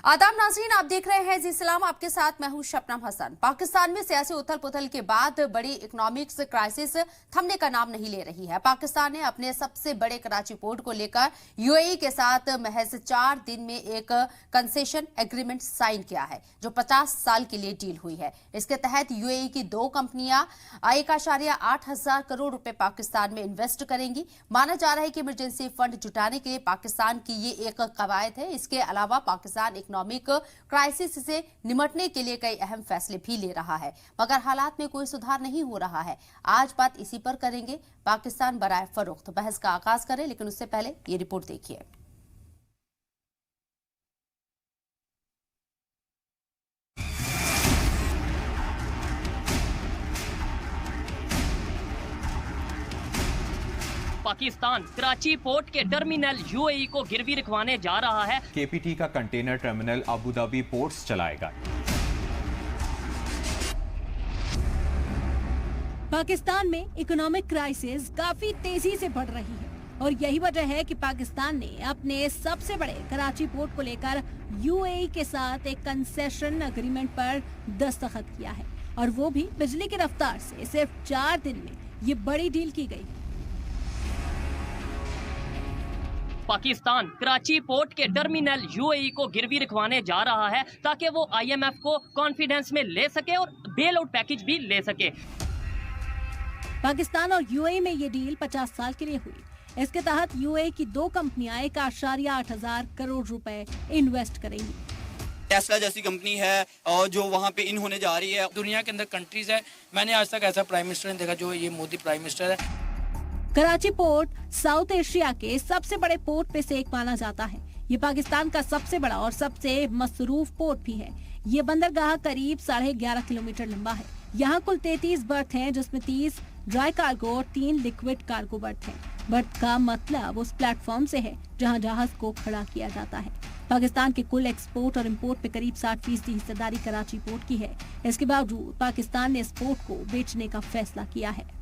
आदाब नाज़रीन, आप देख रहे हैं जी सलाम, आपके साथ मैं हूं शबनम हसन। पाकिस्तान में सियासी उथल पुथल के बाद बड़ी इकोनॉमिक्स क्राइसिस थमने का नाम नहीं ले रही है। पाकिस्तान ने अपने सबसे बड़े कराची पोर्ट को लेकर यूएई के साथ महज 4 दिन में एक कंसेशन एग्रीमेंट साइन किया है, जो 50 साल के लिए डील हुई है। इसके तहत यूएई की 2 कंपनियां 1.8 करोड़ रुपए पाकिस्तान में इन्वेस्ट करेंगी। माना जा रहा है कि इमरजेंसी फंड जुटाने के लिए पाकिस्तान की ये एक कवायद है। इसके अलावा पाकिस्तान इकोनॉमिक क्राइसिस से निपटने के लिए कई अहम फैसले भी ले रहा है, मगर हालात में कोई सुधार नहीं हो रहा है। आज बात इसी पर करेंगे। पाकिस्तान बराए फरोख्त बहस का आगाज करें, लेकिन उससे पहले ये रिपोर्ट देखिए। पाकिस्तान कराची पोर्ट के टर्मिनल यूएई को गिरवी रखवाने जा रहा है। केपीटी का container terminal Abu Dhabi ports चलाएगा। पाकिस्तान में इकोनॉमिक क्राइसिस काफी तेजी से बढ़ रही है और यही वजह है कि पाकिस्तान ने अपने सबसे बड़े कराची पोर्ट को लेकर यूएई के साथ एक कंसेशन एग्रीमेंट पर दस्तखत किया है, और वो भी बिजली की रफ्तार से सिर्फ 4 दिन में ये बड़ी डील की गई। पाकिस्तान कराची पोर्ट के टर्मिनल यूएई को गिरवी रखवाने जा रहा है ताकि वो आईएमएफ को कॉन्फिडेंस में ले सके और बेल आउट पैकेज भी ले सके। पाकिस्तान और यूएई में ये डील 50 साल के लिए हुई। इसके तहत यूएई की 2 कंपनियां 1.8 करोड़ रुपए इन्वेस्ट करेंगी। टेस्ला जैसी कंपनी है और जो वहाँ पे इन होने जा रही है। दुनिया के अंदर कंट्रीज है, मैंने आज तक ऐसा प्राइम मिनिस्टर नहीं देखा जो ये मोदी प्राइम मिनिस्टर है। कराची पोर्ट साउथ एशिया के सबसे बड़े पोर्ट में से एक माना जाता है। ये पाकिस्तान का सबसे बड़ा और सबसे मसरूफ पोर्ट भी है। ये बंदरगाह करीब 11.5 किलोमीटर लंबा है। यहाँ कुल 33 बर्थ हैं, जिसमें 30 ड्राई कार्गो और 3 लिक्विड कार्गो बर्थ हैं। बर्थ का मतलब उस प्लेटफॉर्म से है जहाँ जहाज को खड़ा किया जाता है। पाकिस्तान के कुल एक्सपोर्ट और इंपोर्ट पे करीब 60% हिस्सेदारी कराची पोर्ट की है। इसके बावजूद पाकिस्तान ने इस पोर्ट को बेचने का फैसला किया है।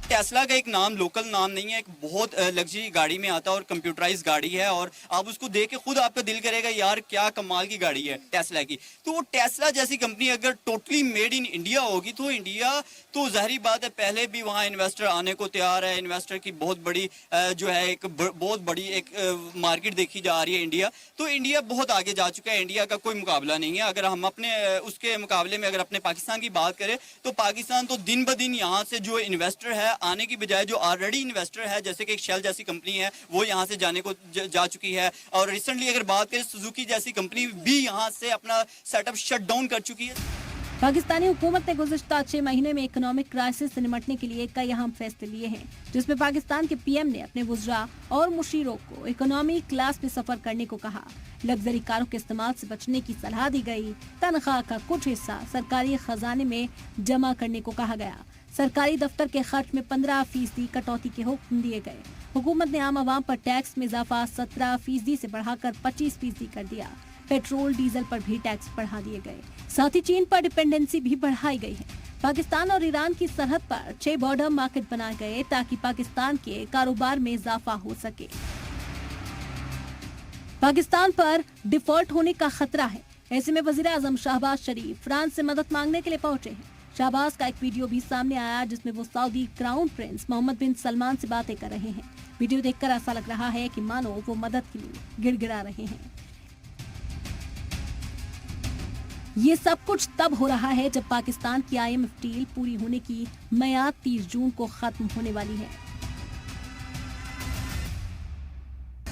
टेस्ला का एक नाम लोकल नाम नहीं है, एक बहुत लग्जरी गाड़ी में आता है और कंप्यूटराइज गाड़ी है, और आप उसको देख के खुद आपका दिल करेगा यार क्या कमाल की गाड़ी है टेस्ला की। तो वो टेस्ला जैसी कंपनी अगर टोटली मेड इन इंडिया होगी तो इंडिया तो ज़ाहिर बात है पहले भी वहाँ इन्वेस्टर आने को तैयार है। इन्वेस्टर की बहुत बड़ी जो है एक बहुत बड़ी एक मार्केट देखी जा रही है इंडिया। तो इंडिया बहुत आगे जा चुका है, इंडिया का कोई मुकाबला नहीं है। अगर हम अपने उसके मुकाबले में अगर अपने पाकिस्तान की बात करें तो पाकिस्तान तो दिन ब दिन यहाँ से जो इन्वेस्टर है आने की बजाय जो ऑलरेडी इन्वेस्टर है, जैसे कि एक शेल जैसी कंपनी है, वो यहाँ से जाने को जा चुकी है। और रिसेंटली अगर बात करें सुजुकी जैसी कंपनी भी यहाँ से अपना सेटअप शट डाउन कर चुकी है। पाकिस्तानी हुकूमत ने गुज़िश्ता 6 महीने में इकोनॉमिक क्राइसिस से निपटने के लिए कई अहम फैसले लिए हैं, जिसमें पाकिस्तान के पीएम ने अपने वुज़रा और मुशीरों को इकोनॉमी क्लास में सफर करने को कहा। लग्जरी कारों के इस्तेमाल से बचने की सलाह दी गई। तनख्वाह का कुछ हिस्सा सरकारी खजाने में जमा करने को कहा गया। सरकारी दफ्तर के खर्च में 15% कटौती के हुक्म दिए गए। हुकूमत ने आम आवाम पर टैक्स में इजाफा 17% से बढ़ाकर 25% कर दिया। पेट्रोल डीजल पर भी टैक्स बढ़ा दिए गए। साथ ही चीन पर डिपेंडेंसी भी बढ़ाई गई है। पाकिस्तान और ईरान की सरहद पर 6 बॉर्डर मार्केट बनाए गए ताकि पाकिस्तान के कारोबार में इजाफा हो सके। पाकिस्तान पर डिफॉल्ट होने का खतरा है। ऐसे में वजीर आजम शहबाज शरीफ फ्रांस से मदद मांगने के लिए पहुंचे हैं। शहबाज का एक वीडियो भी सामने आया जिसमें वो सऊदी क्राउन प्रिंस मोहम्मद बिन सलमान से बातें कर रहे हैं। वीडियो देखकर ऐसा लग रहा है कि मानो वो मदद के लिए गिड़गिड़ा रहे हैं। ये सब कुछ तब हो रहा है जब पाकिस्तान की आईएमएफ डील पूरी होने की मियाद 30 जून को खत्म होने वाली है।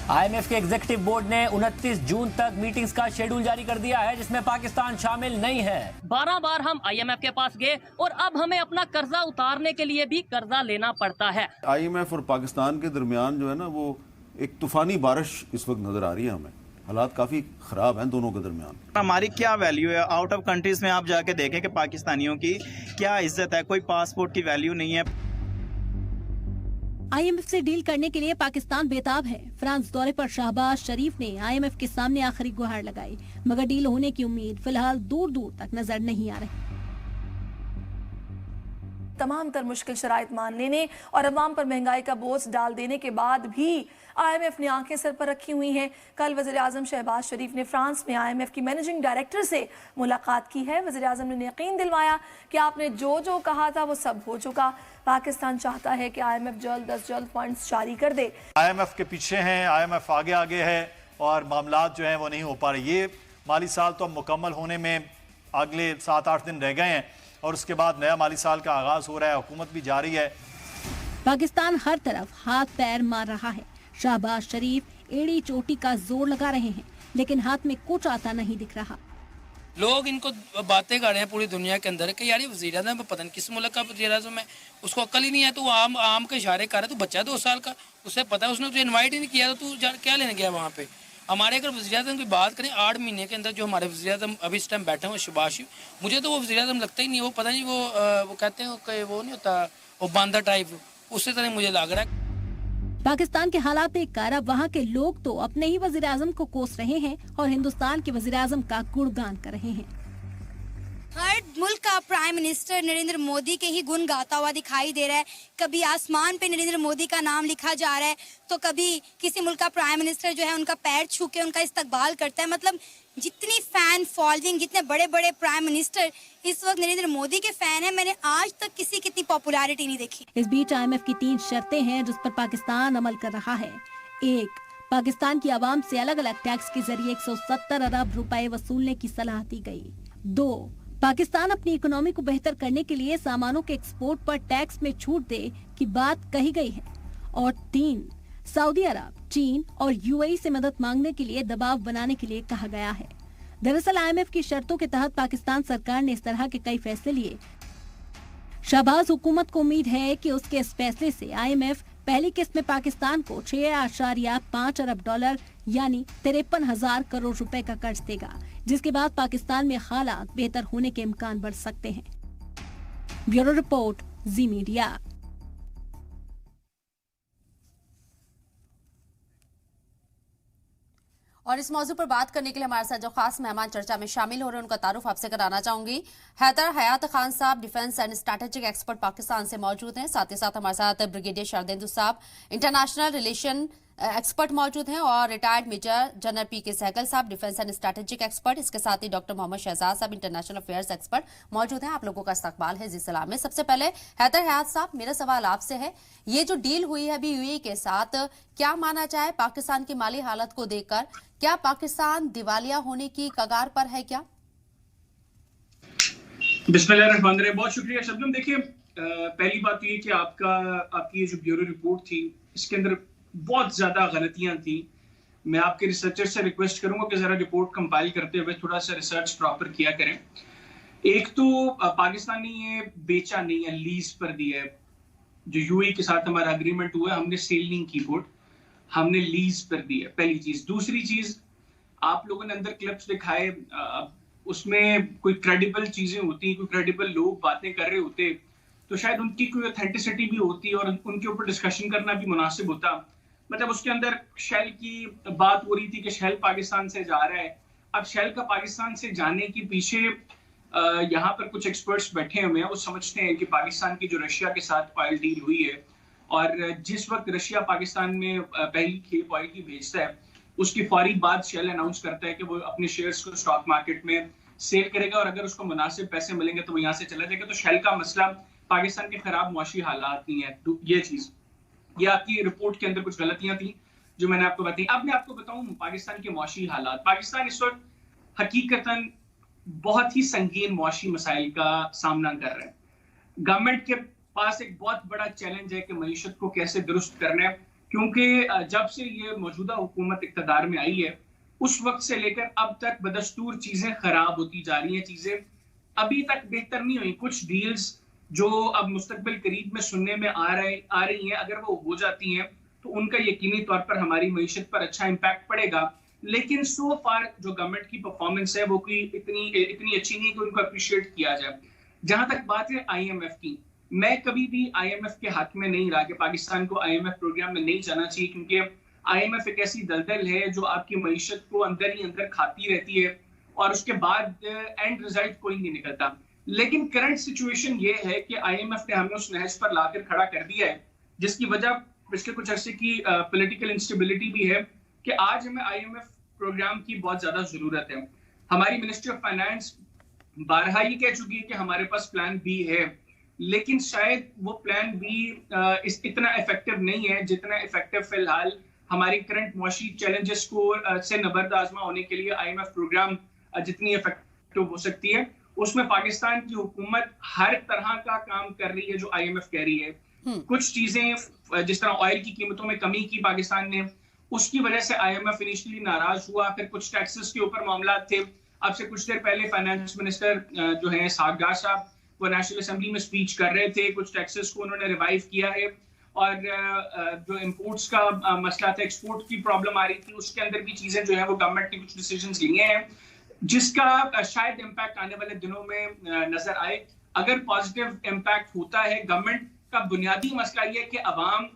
आईएमएफ के एग्जीक्यूटिव बोर्ड ने 29 जून तक मीटिंग्स का शेड्यूल जारी कर दिया है, जिसमें पाकिस्तान शामिल नहीं है। 12 बार हम आईएमएफ के पास गए और अब हमें अपना कर्जा उतारने के लिए भी कर्जा लेना पड़ता है। आईएमएफ और पाकिस्तान के दरमियान जो है ना वो एक तूफानी बारिश इस वक्त नजर आ रही है। हमें हालात काफी खराब हैं दोनों के दरमियान। हमारी क्या वैल्यू है आउट ऑफ कंट्रीज में? आप जाके देखें कि पाकिस्तानियों की क्या इज्जत है, कोई पासपोर्ट की वैल्यू नहीं है। आईएमएफ से डील करने के लिए पाकिस्तान बेताब है। फ्रांस दौरे पर शहबाज शरीफ ने आईएमएफ के सामने आखिरी गुहार लगाई, मगर डील होने की उम्मीद फिलहाल दूर दूर तक नजर नहीं आ रही। तमाम तर मुश्किल शराइत मान लेने और अवाम पर महंगाई का बोझ डाल देने के बाद भी IMF ने आंखें सर पर रखी हुई हैं। कल वज़ीर आज़म शहबाज शरीफ ने फ्रांस में IMF की मैनेजिंग डायरेक्टर से मुलाकात की है। वज़ीर आज़म ने यकीन दिलवाया कि आपने जो जो कहा था वो सब हो चुका। पाकिस्तान चाहता है कि IMF जल्द अज जल्द फंड्स जारी कर दे। IMF के पीछे हैं, IMF आगे आगे है और मामलात जो हैं वो नहीं हो पा रहे। ये माली साल तो अब मुकम्मल होने में अगले 7-8 दिन रह गए हैं और उसके बाद नया माली साल का आगाज हो रहा है, हुकूमत भी जारी है। पाकिस्तान हर तरफ हाथ पैर मार रहा है। शहबाज शरीफ एड़ी चोटी का जोर लगा रहे हैं, लेकिन हाथ में कुछ आता नहीं दिख रहा। लोग इनको बातें कर रहे हैं पूरी दुनिया के अंदर कि यार ये वज़ीर आज़म पता नहीं किस मुल्क का वज़ीर आज़म है, उसको अक्ल ही नहीं है, तो वो आम के इशारे कर रहा है। तू बच्चा है 2 साल का, उसे पता है, उसने तुझे इन्वाइट ही नहीं किया, तो तू क्या लेने गया वहाँ पे। हमारे अगर वज़ीर आज़म की बात करें 8 महीने के अंदर जो हमारे वज़ीर आज़म अभी इस टाइम बैठे हुए शहबाज शरीफ, मुझे तो वो वज़ीर आज़म लगता ही नहीं है। वो पता नहीं वो कहते हैं कि वो नहीं होता वो बांदा टाइप, उसी तरह मुझे लग रहा है। पाकिस्तान के हालात देखकर अब वहाँ के लोग तो अपने ही वज़ीर आज़म को कोस रहे हैं और हिंदुस्तान के वज़ीर आज़म का गुणगान कर रहे हैं। हर मुल्क का प्राइम मिनिस्टर नरेंद्र मोदी के ही गुण गाता हुआ दिखाई दे रहा है। कभी आसमान पे नरेंद्र मोदी का नाम लिखा जा रहा है, तो कभी किसी मुल्क का प्राइम मिनिस्टर जो है उनका पैर छू के उनका इस्तकबाल करता है। मतलब जितनी फैन फॉलोइंग, जितने बड़े बड़े प्राइम मिनिस्टर इस वक्त नरेंद्र मोदी के फैन है, मैंने आज तक किसी की इतनी पॉपुलैरिटी नहीं देखी। इस बीच IMF की 3 शर्तें हैं जिस पर पाकिस्तान अमल कर रहा है। 1, पाकिस्तान की आवाम से अलग अलग टैक्स के जरिए 170 अरब रुपए वसूलने की सलाह दी गई। 2, पाकिस्तान अपनी इकोनॉमी को बेहतर करने के लिए सामानों के एक्सपोर्ट पर टैक्स में छूट दे की बात कही गई है। और 3, सऊदी अरब, चीन और UAE से मदद मांगने के लिए दबाव बनाने के लिए कहा गया है। दरअसल IMF की शर्तों के तहत पाकिस्तान सरकार ने इस तरह के कई फैसले लिए। शहबाज हुकूमत को उम्मीद है कि उसके इस फैसले से IMF पहली किस्त में पाकिस्तान को 6.5 अरब डॉलर यानी 53,000 करोड़ रुपए का कर्ज देगा, जिसके बाद पाकिस्तान में हालात बेहतर होने के इम्कान बढ़ सकते हैं। ब्यूरो रिपोर्ट, जी मीडिया। और इस मौजू पर बात करने के लिए हमारे साथ जो खास मेहमान चर्चा में शामिल हो रहे हैं उनका तारुफ आपसे कराना चाहूंगी। हैदर हयात खान साहब defence and strategic expert Pakistan से मौजूद हैं। साथ ही साथ हमारे साथ ब्रिगेडियर शरदेंदु साहब इंटरनेशनल रिलेशन एक्सपर्ट मौजूद हैं और retired major general PK Sehgal sahab defence and strategic expert. इसके साथ ही डॉक्टर मोहम्मद शहजाद साहब इंटरनेशनल अफेयर्स एक्सपर्ट मौजूद हैं। आप लोगों का इस्तकबाल है जी सलाम में। सबसे पहले हैदर हयात साहब, मेरा सवाल आपसे है, ये जो डील हुई है अभी UAE के साथ, क्या माना जाए पाकिस्तान की माली हालत को देखकर, क्या पाकिस्तान दिवालिया होने की कगार पर है क्या? बिस्मिल्लाहिर्रहमानिर्रहीम। बहुत शुक्रिया शबनम। देखिए, पहली बात तो ये कि आपकी ये जो ब्यूरो रिपोर्ट थी इसके अंदर बहुत ज्यादा गलतियां थी। मैं आपके रिसर्चर से रिक्वेस्ट करूंगा कि जरा रिपोर्ट कंपाइल करते हुए थोड़ा सा रिसर्च प्रॉपर किया करें। एक तो पाकिस्तान ने ये बेचा नहीं है, लीज पर दिया है। जो UAE के साथ हमारा एग्रीमेंट हुआ है, हमने सेल नहीं की बोट, हमने लीज पर दी है, पहली चीज। दूसरी चीज, आप लोगों ने अंदर क्लिप्स दिखाए, उसमें कोई क्रेडिबल चीजें होती, कोई क्रेडिबल लोग बातें कर रहे होते तो शायद उनकी कोई ऑथेंटिसिटी भी होती और उनके ऊपर डिस्कशन करना भी मुनासिब होता। मतलब उसके अंदर शेल की बात हो रही थी कि शेल पाकिस्तान से जा रहा है। अब शेल का पाकिस्तान से जाने के पीछे यहाँ पर कुछ एक्सपर्ट्स बैठे हुए हैं, वो समझते हैं कि पाकिस्तान की जो रशिया के साथ ऑयल डील हुई है और जिस वक्त रशिया पाकिस्तान में पहली खेप ऑयल की भेजता है, उसकी फौरी बाद शेल अनाउंस करता है कि वो अपने शेयर्स को स्टॉक मार्केट में सेल करेगा और अगर उसको मुनासिब पैसे मिलेंगे तो वो यहाँ से चला जाएगा। तो शेल का मसला पाकिस्तान के खराब मुआशी हालात नहीं है। ये चीज, ये आपकी रिपोर्ट के अंदर कुछ गलतियां थी जो मैंने आपको बताई। अब मैं आपको बताऊं पाकिस्तान के मुआशी हालात। पाकिस्तान इस वक्त हकीकतन बहुत ही संगीन मुआशी मसाइल का सामना कर रहा है। गवर्नमेंट के पास एक बहुत बड़ा चैलेंज है कि मईशत को कैसे दुरुस्त करना है, क्योंकि जब से ये मौजूदा हुकूमत इक़्तिदार में आई है उस वक्त से लेकर अब तक बदस्तूर चीजें खराब होती जा रही हैं। चीजें अभी तक बेहतर नहीं हुई। कुछ डील्स जो अब मुस्तकबिल करीब में सुनने में आ रही हैं, अगर वो हो जाती हैं तो उनका यकीनी तौर पर हमारी मईशत पर अच्छा इम्पैक्ट पड़ेगा। लेकिन सो फार जो गवर्नमेंट की परफॉर्मेंस है वो कोई इतनी अच्छी नहीं कि उनको अप्रिशिएट किया जाए। जहां तक बात है IMF की, मैं कभी भी IMF के हाथ में नहीं रहा कि पाकिस्तान को IMF प्रोग्राम में नहीं जाना चाहिए, क्योंकि IMF एक ऐसी दलदल है जो आपकी मईशत को अंदर ही अंदर खाती रहती है और उसके बाद एंड रिजल्ट कोई नहीं निकलता। लेकिन करंट सिचुएशन ये है कि आईएमएफ ने हमें उस नहज पर लाकर खड़ा कर दिया है, जिसकी वजह पिछले कुछ अर्से की पॉलिटिकल इंस्टेबिलिटी भी है कि आज हमें आईएमएफ प्रोग्राम की बहुत ज्यादा जरूरत है। हमारी मिनिस्ट्री ऑफ फाइनेंस बारहा ये कह चुकी है कि हमारे पास प्लान बी है, लेकिन शायद वो प्लान बी इतना इफेक्टिव नहीं है जितना इफेक्टिव फिलहाल हमारी करंट मौशी चैलेंजेस को से नबर्द आजमा होने के लिए आईएमएफ प्रोग्राम जितनी इफेक्टिव हो सकती है, उसमें पाकिस्तान की हुकूमत हर तरह का काम कर रही है जो आईएमएफ कह रही है। कुछ चीजें जिस तरह ऑयल की कीमतों में कमी की पाकिस्तान ने, उसकी वजह से आईएमएफ इनिशियली नाराज हुआ। फिर कुछ टैक्सेस के ऊपर मामला थे। अब से कुछ देर पहले फाइनेंस मिनिस्टर जो है सागगार साहब, वो नेशनल असेंबली में स्पीच कर रहे थे, कुछ टैक्सेस को उन्होंने रिवाइव किया है। और जो इंपोर्ट्स का मसला था, एक्सपोर्ट की प्रॉब्लम आ रही थी, उसके अंदर भी चीजें जो है वो गवर्नमेंट ने कुछ डिसीजंस लिए हैं, जिसका शायद इम्पैक्ट आने वाले दिनों में नजर आए। अगर पॉजिटिव इम्पैक्ट होता है, गवर्नमेंट का बुनियादी मसला ये है कि अवाम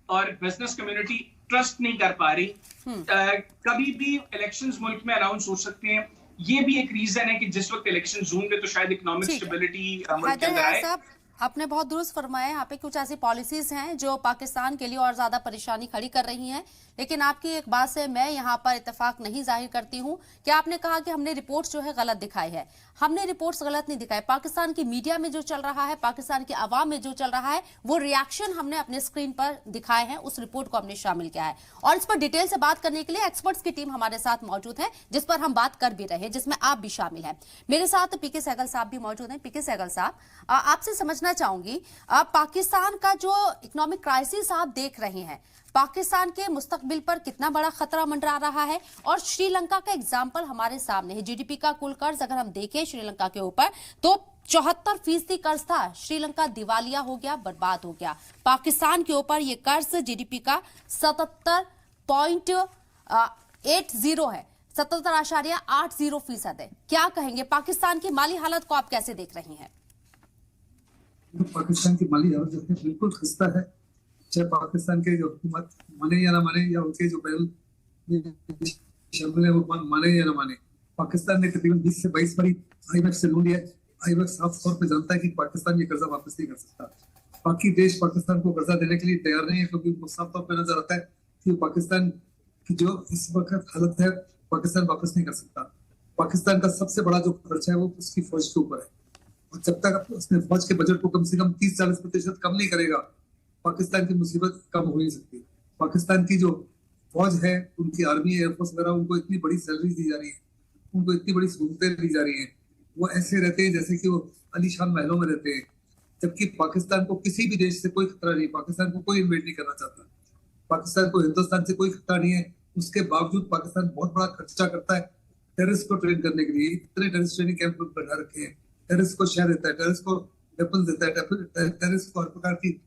और बिजनेस कम्युनिटी ट्रस्ट नहीं कर पा रही। कभी भी इलेक्शंस मुल्क में अनाउंस हो सकते हैं, ये भी एक रीजन है कि जिस वक्त इलेक्शंस होंगे तो शायद इकोनॉमिक स्टेबिलिटी मुल्क के अंदर आए। आपने बहुत दुरुस्त फरमाया, यहाँ पे कुछ ऐसी पॉलिसीज हैं जो पाकिस्तान के लिए और ज्यादा परेशानी खड़ी कर रही हैं, लेकिन आपकी एक बात से मैं यहाँ पर इत्तेफाक नहीं जाहिर करती हूँ कि आपने कहा कि हमने रिपोर्ट्स जो है गलत दिखाई है। हमने रिपोर्ट्स गलत नहीं दिखाए। पाकिस्तान की मीडिया में जो चल रहा है, पाकिस्तान की आवाम में जो चल रहा है, वो रिएक्शन हमने अपने स्क्रीन पर दिखाए हैं, उस रिपोर्ट को हमने शामिल किया है। और इस पर डिटेल से बात करने के लिए एक्सपर्ट्स की टीम हमारे साथ मौजूद है, जिस पर हम बात कर भी रहे हैं, जिसमें आप भी शामिल हैं। मेरे साथ पीके सहगल साहब भी मौजूद हैं। पीके सहगल साहब, आपसे समझना चाहूंगी, पाकिस्तान का जो इकोनॉमिक क्राइसिस आप देख रहे हैं, पाकिस्तान के मुस्तकबिल पर कितना बड़ा खतरा मंडरा रहा है? और श्रीलंका का एग्जाम्पल हमारे सामने है। जीडीपी का कुल कर्ज अगर हम देखें श्रीलंका के ऊपर तो 74% कर्ज था। श्रीलंका दिवालिया हो गया, बर्बाद हो गया। पाकिस्तान के ऊपर यह कर्ज जीडीपी का 77.80 है, 77.80% है। क्या कहेंगे, पाकिस्तान की माली हालत को आप कैसे देख रही हैं? पाकिस्तान की माली हालत जो है बिल्कुल खस्ता है। चाहे पाकिस्तान के जो हुकूमत माने या ना माने, या उनके जो बैल शामिल है वो माने या ना माने, पाकिस्तान ने तकरीबन 20 से 22 बारी आईएमएफ से लोन लिया। आईएमएफ साफ तौर पे जानता है कि पाकिस्तान ये कर्जा वापस नहीं कर सकता। बाकी देश पाकिस्तान को कर्जा देने के लिए तैयार नहीं है, क्योंकि उनको साफ तौर पर नजर आता है कि पाकिस्तान की जो इस वक्त हालत है, पाकिस्तान वापस नहीं कर सकता। पाकिस्तान का सबसे बड़ा जो खर्चा है वो उसकी फौज के ऊपर है, और जब तक उसने फौज के बजट को कम से कम 30-40% कम नहीं करेगा, पाकिस्तान की मुसीबत कम हो नहीं सकती। पाकिस्तान की जो फौज है, उनकी आर्मी, एयरफोर्स वगैरह, उनको इतनी बड़ी सैलरी दी जा रही है, उनको इतनी बड़ी सहूलतें दी जा रही हैं, वो ऐसे रहते हैं जैसे कि वो अलीशान महलों में रहते हैं। जबकि पाकिस्तान को किसी भी देश से कोई खतरा नहीं, पाकिस्तान को कोई इन्वेट नहीं करना चाहता, पाकिस्तान को हिंदुस्तान से कोई खतरा नहीं है। उसके बावजूद पाकिस्तान बहुत बड़ा खर्चा करता है टेररिस्ट को ट्रेन करने के लिए। इतने टेररिस्ट ट्रेनिंग कैंप बना रखे हैं, टेररिस्ट को शहर देता है, टेररिस्ट को वेपन देता है, टेररिस्ट को हर प्रकार की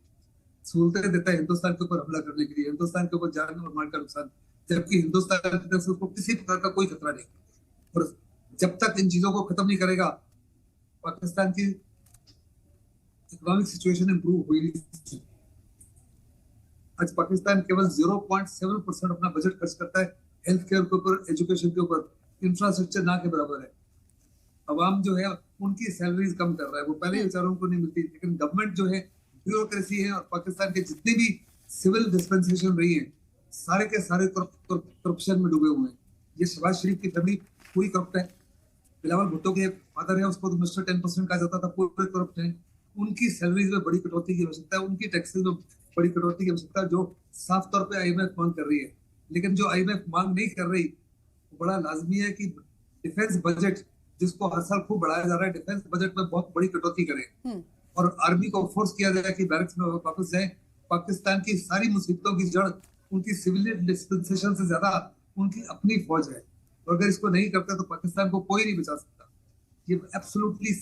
सहूलतें देता है हिंदुस्तान के ऊपर हमला करने के लिए, हिंदुस्तान के ऊपर जान और माल का नुकसान, जबकि हिंदुस्तान की तरफ से उसको किसी प्रकार का कोई खतरा नहीं। और जब तक इन चीजों को खत्म नहीं करेगा, पाकिस्तान की इकोनॉमिक सिचुएशन इंप्रूव हुई नहीं। आज पाकिस्तान केवल 0.7% अपना बजट खर्च करता है हेल्थ केयर के ऊपर, एजुकेशन के ऊपर, इंफ्रास्ट्रक्चर ना के बराबर है। अवाम जो है उनकी सैलरीज कम कर रहा है, वो पहले ही बेचारों को नहीं मिलती, लेकिन गवर्नमेंट जो है ब्यूरोक्रेसी है, और पाकिस्तान के जितनी भी सिविल डिस्पेंसेशन रही है, सारे के सारे करप्शन में डूबे हुए हैं। ये शहबाज शरीफ की फैमिली पूरी करप्ट है। बिलावल भुट्टो के फादर है, उसको तो मिस्टर 10% कहा जाता था, पूरे करप्ट है। उनकी सैलरीज में बड़ी कटौती की आवश्यकता है, उनकी टैक्सेस में बड़ी कटौती की आवश्यकता है, जो साफ तौर पे आईएमएफ मांग कर रही है। लेकिन जो आईएमएफ मांग नहीं कर रही, वो बड़ा लाजमी है कि डिफेंस बजट, जिसको हर साल खूब बढ़ाया जा रहा है, डिफेंस बजट में बहुत बड़ी कटौती करें और आर्मी को फोर्स किया जाए कि बैरक्स में वापस जाए। पाकिस्तान की सारी मुसीबतों की जड़ उनकी सिविलियन डिस्पेंसेशन से ज्यादा उनकी अपनी फौज है, और अगर इसको नहीं करता तो पाकिस्तान को कोई नहीं बचा सकता। ये एब्सोल्युटली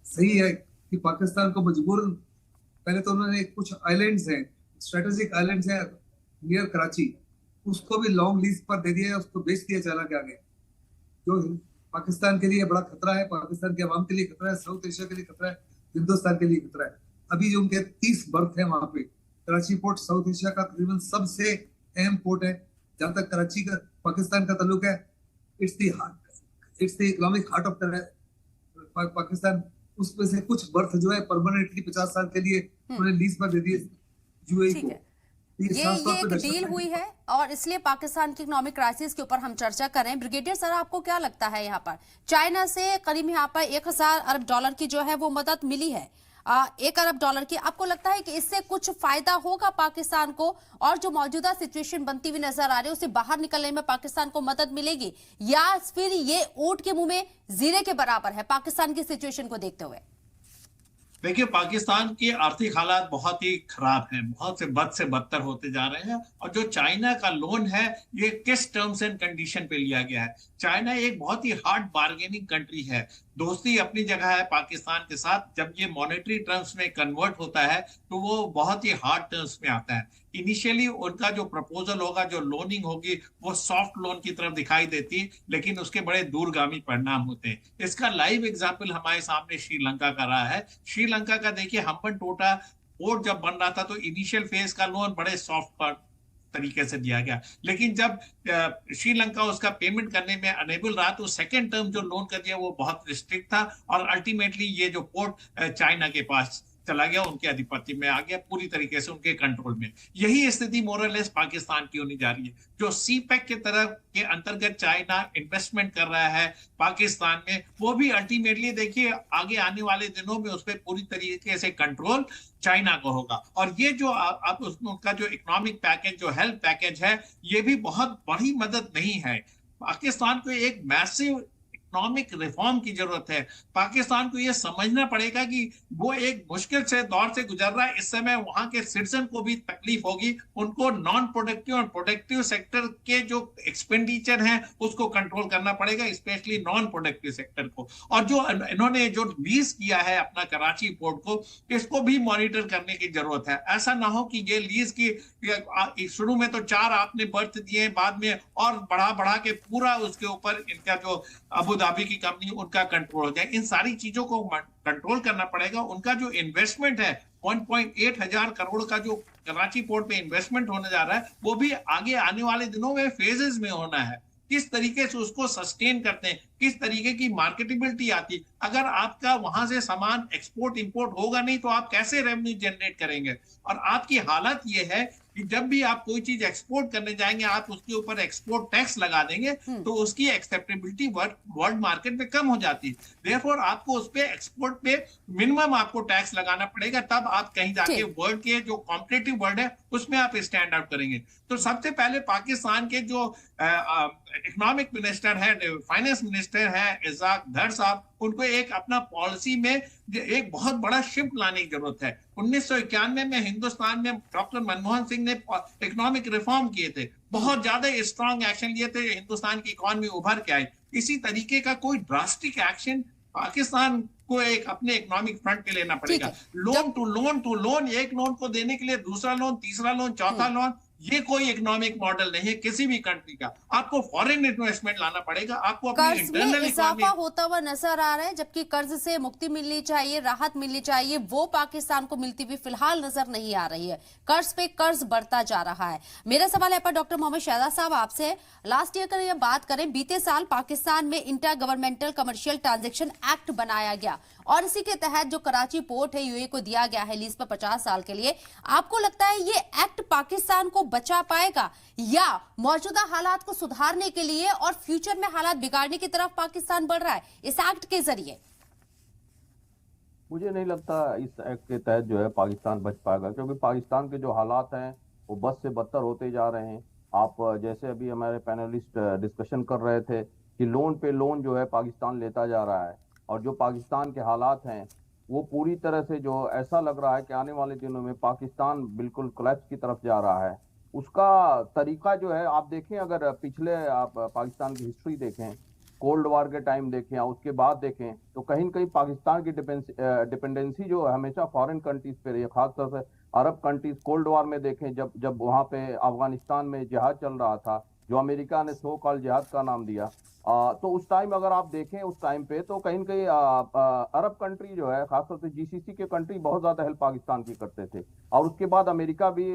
सही है कि पाकिस्तान को मजबूरन, पहले तो उन्होंने कुछ आइलैंड्स हैं, स्ट्रेटेजिक आइलैंड्स हैं नियर कराची, उसको भी लॉन्ग लीज पर दे दिया है, उसको बेच दिया चाइना के आगे, जो पाकिस्तान के लिए बड़ा खतरा है, पाकिस्तान के अवाम के लिए खतरा है, साउथ एशिया के लिए खतरा है, हिंदुस्तान के लिए खतरा है। अभी जो उनके 30 बर्थ है वहां पे, कराची पोर्ट साउथ एशिया का तकरीबन सबसे अहम पोर्ट है। जहां तक कराची का पाकिस्तान का ताल्लुक है, it's the economic heart of Pakistan. उसमें से कुछ बर्थ जो है परमानेंटली 50 साल के लिए उन्हें लीज पर दे दिए यूएई को। ये एक डील हुई है और इसलिए पाकिस्तान की इकोनॉमिक क्राइसिस के ऊपर हम चर्चा कर रहे हैं। ब्रिगेडियर सर, आपको क्या लगता है यहाँ पर चाइना से करीब यहाँ पर 1000 अरब डॉलर की जो है वो मदद मिली है, 1 अरब डॉलर की, आपको लगता है कि इससे कुछ फायदा होगा पाकिस्तान को और जो मौजूदा सिचुएशन बनती हुई नजर आ रही है उससे बाहर निकलने में पाकिस्तान को मदद मिलेगी, या फिर ये ऊंट के मुंह में जीरे के बराबर है पाकिस्तान की सिचुएशन को देखते हुए? देखिए, पाकिस्तान के आर्थिक हालात बहुत ही खराब हैं, बहुत से बदतर होते जा रहे हैं। और जो चाइना का लोन है ये किस टर्म्स एंड कंडीशन पे लिया गया है? चाइना एक बहुत ही हार्ड बार्गेनिंग कंट्री है। दोस्ती अपनी जगह है पाकिस्तान के साथ, जब ये मॉनेटरी टर्म्स में कन्वर्ट होता है तो वो बहुत ही हार्ड टर्म्स में आता है। इनिशियली उनका जो प्रपोजल होगा, जो लोनिंग होगी, वो सॉफ्ट लोन की तरफ दिखाई देती है, लेकिन उसके बड़े दूरगामी परिणाम होते हैं। इसका लाइव एग्जाम्पल हमारे सामने श्रीलंका का रहा है। श्रीलंका का देखिए, हम्बनटोटा पोर्ट जब बन रहा था तो इनिशियल फेज का लोन बड़े सॉफ्ट तरीके से दिया गया, लेकिन जब श्रीलंका उसका पेमेंट करने में अनेबल रहा तो सेकेंड टर्म जो लोन कर दिया वो बहुत रिस्ट्रिक्ट था और अल्टीमेटली ये जो पोर्ट चाइना के पास चला गया, उनके आधिपत्य में आ गया, पूरी तरीके से उनके कंट्रोल में। यही स्थिति मोरलेस पाकिस्तान की होनी जा रही है। जो सीपैक के तरफ के अंतर्गत चाइना इन्वेस्टमेंट कर रहा है पाकिस्तान में, वो भी अल्टीमेटली देखिए आगे आने वाले दिनों में उस पर पूरी तरीके से कंट्रोल चाइना को होगा। और ये जो अब उनका जो इकोनॉमिक पैकेज, जो हेल्थ पैकेज है, ये भी बहुत बड़ी मदद नहीं है। पाकिस्तान को एक मैसिव इकोनॉमिक रिफॉर्म की जरूरत है। पाकिस्तान को यह समझना पड़ेगा कि वो एक मुश्किल से दौर से गुजर रहा है। इस समय वहां के सिटीजन को भी तकलीफ होगी। उनको नॉन प्रोडक्टिव और प्रोडक्टिव सेक्टर के जो एक्सपेंडिचर हैं उसको कंट्रोल करना पड़ेगा, स्पेशली नॉन प्रोडक्टिव सेक्टर को। और जो इन्होंने जो लीज किया है अपना कराची पोर्ट को, इसको भी मॉनिटर करने की जरूरत है। ऐसा ना हो कि ये लीज की शुरू में तो 4 आपने बर्थ दिए, बाद में और बढ़ा के पूरा उसके ऊपर इनका जो अबू धाबी की कंपनी, उनका कंट्रोल हो जाए। इन सारी चीजों को कंट्रोल करना पड़ेगा। उनका जो इन्वेस्टमेंट है 1.8 हजार करोड़ का जो कराची पोर्ट पे इन्वेस्टमेंट होने जा रहा है, वो भी आगे आने वाले दिनों में फेजेस में होना है। किस तरीके से उसको सस्टेन करते हैं, किस तरीके की मार्केटेबिलिटी आती। अगर आपका वहां से सामान एक्सपोर्ट इंपोर्ट होगा नहीं तो आप कैसे रेवेन्यू जनरेट करेंगे? और आपकी हालत ये है कि जब भी आप कोई चीज एक्सपोर्ट करने जाएंगे, आप उसके ऊपर एक्सपोर्ट टैक्स लगा देंगे तो उसकी एक्सेप्टेबिलिटी वर्ल्ड मार्केट में कम हो जाती है। देयरफॉर आपको उस पे एक्सपोर्ट पे मिनिमम आपको टैक्स लगाना पड़ेगा, तब आप कहीं जाके वर्ल्ड के जो कॉम्पिटिटिव वर्ल्ड है उसमें आप स्टैंड आउट करेंगे। तो सबसे पहले पाकिस्तान के जो इकोनॉमिक मिनिस्टर है, फाइनेंस मिनिस्टर है इजाक धर साहब, उनको एक अपना पॉलिसी में एक बहुत बड़ा शिफ्ट लाने की जरूरत है। 1991 में हिंदुस्तान में डॉक्टर मनमोहन सिंह ने इकोनॉमिक रिफॉर्म किए थे, बहुत ज्यादा स्ट्रांग एक्शन लिए थे, हिंदुस्तान की इकोनॉमी उभर के आई। इसी तरीके का कोई ड्रास्टिक एक्शन पाकिस्तान को एक अपने इकोनॉमिक फ्रंट पे लेना पड़ेगा। लोन टू लोन, एक लोन को देने के लिए दूसरा लोन, तीसरा लोन, चौथा लोन, ये कोई इकोनॉमिक मॉडल नहीं है किसी भी कंट्री का। आपको फॉरेन इन्वेस्टमेंट लाना पड़ेगा, आपको अपनी कर्ज में इंटरनल इजाफा होता हुआ नजर आ रहा है, जबकि कर्ज से मुक्ति मिलनी चाहिए, राहत मिलनी चाहिए, वो पाकिस्तान को मिलती हुई फिलहाल नजर नहीं आ रही है। कर्ज पे कर्ज बढ़ता जा रहा है। मेरा सवाल है पर डॉक्टर मोहम्मद शहजाद साहब आपसे, लास्ट ईयर की बात करें, बीते साल पाकिस्तान में inter governmental commercial transaction act बनाया गया और इसी के तहत जो कराची पोर्ट है यूएई को दिया गया है लीज पर 50 साल के लिए। आपको लगता है ये एक्ट पाकिस्तान को बचा पाएगा या मौजूदा हालात को सुधारने के लिए और फ्यूचर में हालात बिगाड़ने की तरफ पाकिस्तान बढ़ रहा है इस एक्ट के जरिए? मुझे नहीं लगता इस एक्ट के तहत जो है पाकिस्तान बच पाएगा, क्योंकि पाकिस्तान के जो हालात हैं वो बद से बदतर होते जा रहे हैं। आप जैसे अभी हमारे पैनलिस्ट डिस्कशन कर रहे थे कि लोन पे लोन जो है पाकिस्तान लेता जा रहा है और जो पाकिस्तान के हालात हैं वो पूरी तरह से जो ऐसा लग रहा है कि आने वाले दिनों में पाकिस्तान बिल्कुल कोलैप्स की तरफ जा रहा है। उसका तरीका जो है आप देखें, अगर पिछले आप पाकिस्तान की हिस्ट्री देखें, कोल्ड वार के टाइम देखें या उसके बाद देखें, तो कहीं न कहीं पाकिस्तान की डिपेंडेंसी जो हमेशा फॉरेन कंट्रीज पे रही है, खासतौर से अरब कंट्रीज। कोल्ड वार में देखें जब वहाँ पे अफगानिस्तान में जिहाद चल रहा था, जो अमेरिका ने सो कॉल जिहाद का नाम दिया, तो उस टाइम अगर आप देखें उस टाइम पे तो कहीं न कहीं अरब कंट्री जो है, खासतौर से जीसीसी के कंट्री बहुत ज्यादा हेल्प पाकिस्तान की करते थे। और उसके बाद अमेरिका भी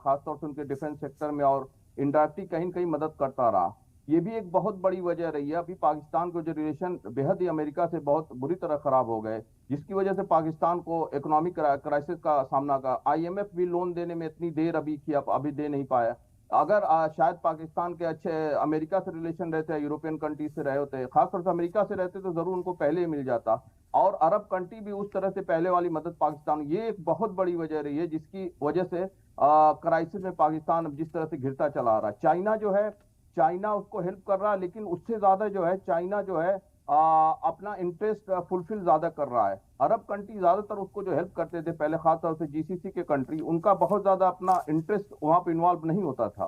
खासतौर से उनके डिफेंस सेक्टर में और इंडायरेक्टली कहीं न कहीं मदद करता रहा। ये भी एक बहुत बड़ी वजह रही है। अभी पाकिस्तान को जो रिलेशन बेहद ही अमेरिका से बहुत बुरी तरह खराब हो गए, जिसकी वजह से पाकिस्तान को इकोनॉमिक क्राइसिस का सामना का। IMF भी लोन देने में इतनी देर अभी की, अभी दे नहीं पाया। अगर शायद पाकिस्तान के अच्छे अमेरिका से रिलेशन रहते, यूरोपियन कंट्री से रहे होते, खासतौर से अमेरिका से रहते, तो जरूर उनको पहले ही मिल जाता। और अरब कंट्री भी उस तरह से पहले वाली मदद पाकिस्तान, ये एक बहुत बड़ी वजह रही है जिसकी वजह से क्राइसिस में पाकिस्तान जिस तरह से घिरता चला आ रहा है। चाइना जो है, चाइना उसको हेल्प कर रहा है, लेकिन उससे ज्यादा जो है चाइना जो है अपना इंटरेस्ट फुलफिल ज्यादा कर रहा है। अरब कंट्री ज्यादातर उसको जो हेल्प करते थे पहले, खासतौर से GCC के कंट्री, उनका बहुत ज्यादा अपना इंटरेस्ट वहां पे इन्वॉल्व नहीं होता था,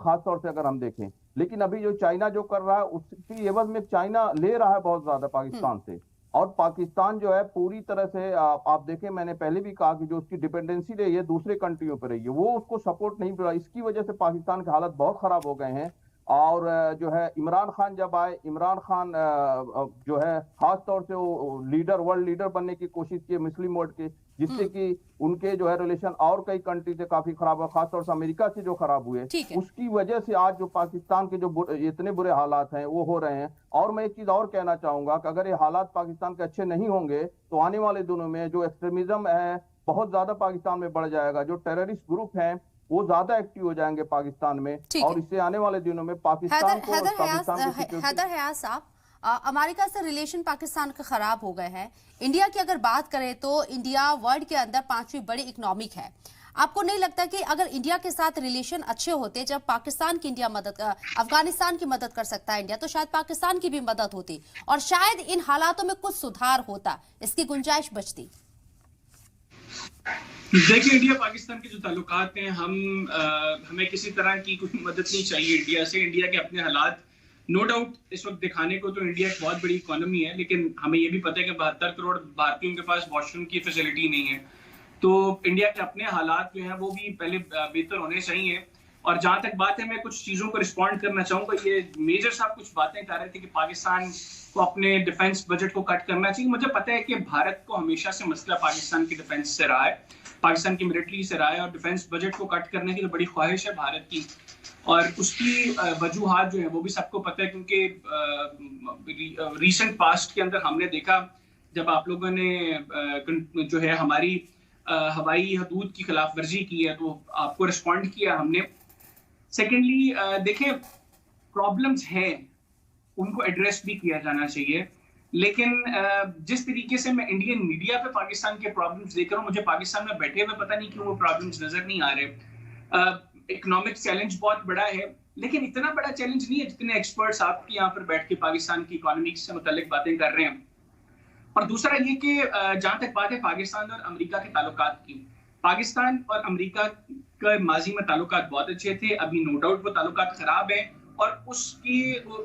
खासतौर से अगर हम देखें। लेकिन अभी जो चाइना जो कर रहा है उसकी एवज में चाइना ले रहा है बहुत ज्यादा पाकिस्तान से। और पाकिस्तान जो है पूरी तरह से आप देखें, मैंने पहले भी कहा कि जो उसकी डिपेंडेंसी रही है दूसरे कंट्रियों पर रही है, वो उसको सपोर्ट नहीं मिला। इसकी वजह से पाकिस्तान के हालत बहुत खराब हो गए हैं। और जो है इमरान खान जब आए, इमरान खान जो है खास तौर से वो लीडर, वर्ल्ड लीडर बनने की कोशिश की मुस्लिम वर्ल्ड के, जिससे कि उनके जो है रिलेशन और कई कंट्री से काफी खराब हुआ, खासतौर से अमेरिका से जो खराब हुए, उसकी वजह से आज जो पाकिस्तान के जो इतने बुरे हालात हैं वो हो रहे हैं। और मैं एक चीज और कहना चाहूंगा कि अगर ये हालात पाकिस्तान के अच्छे नहीं होंगे तो आने वाले दिनों में जो एक्सट्रीमिज्म है बहुत ज्यादा पाकिस्तान में बढ़ जाएगा, जो टेररिस्ट ग्रुप हैं वो ज्यादा एक्टिव हो जाएंगे पाकिस्तान में, और इससे आने वाले दिनों में पाकिस्तान को हैदर हयाज साहब, अमेरिका से रिलेशन पाकिस्तान के खराब हो गए हैं। इंडिया की अगर बात करें तो इंडिया वर्ल्ड के अंदर 5वीं बड़ी इकोनॉमिक है। आपको नहीं लगता कि अगर इंडिया के साथ रिलेशन अच्छे होते, जब पाकिस्तान की इंडिया मदद, अफगानिस्तान की मदद कर सकता है इंडिया, तो शायद पाकिस्तान की भी मदद होती और शायद इन हालातों में कुछ सुधार होता, इसकी गुंजाइश बचती। देखिए, इंडिया पाकिस्तान के जो ताल्लुकात हैं, हमें किसी तरह की कोई मदद नहीं चाहिए इंडिया से। इंडिया के अपने हालात नो डाउट इस वक्त दिखाने को तो इंडिया एक बहुत बड़ी इकोनॉमी है, लेकिन हमें ये भी पता है कि 72 करोड़ भारतीयों के पास वॉशरूम की फैसिलिटी नहीं है। तो इंडिया के अपने हालात जो हैं वो भी पहले बेहतर होने चाहिए। और जहां तक बात है, मैं कुछ चीज़ों को रिस्पॉन्ड करना चाहूँगा। ये मेजर साहब कुछ बातें कर रहे थे कि पाकिस्तान को अपने डिफेंस बजट को कट करना चाहिए। मुझे पता है कि भारत को हमेशा से मसला पाकिस्तान की डिफेंस से रहा है, पाकिस्तान की मिलिट्री से रहा है, और डिफेंस बजट को कट करने की तो बड़ी ख्वाहिश है भारत की। और उसकी वजूहात जो है वो भी सबको पता है, क्योंकि रीसेंट पास्ट के अंदर हमने देखा जब आप लोगों ने जो है हमारी हवाई हदूद की खिलाफ वर्जी की है तो आपको रिस्पॉन्ड किया हमने। सेकेंडली देखें, प्रॉब्लम्स हैं, उनको एड्रेस भी किया जाना चाहिए, लेकिन जिस तरीके से मैं इंडियन मीडिया पे पाकिस्तान के प्रॉब्लम्स देख रहा हूँ, मुझे पाकिस्तान में बैठे हुए पता नहीं क्यों वो प्रॉब्लम्स नजर नहीं आ रहे। इकोनॉमिक चैलेंज बहुत बड़ा है, लेकिन इतना बड़ा चैलेंज नहीं है जितने एक्सपर्ट्स आपके यहाँ पर बैठ के पाकिस्तान की इकोनॉमी से मुतालिक बातें कर रहे हैं। और दूसरा ये कि जहां तक बात है पाकिस्तान और अमेरिका के ताल्लुकात की, पाकिस्तान और अमेरिका के माजी में ताल्लुकात बहुत अच्छे थे, अभी नो डाउट वो ताल्लुकात खराब हैं। और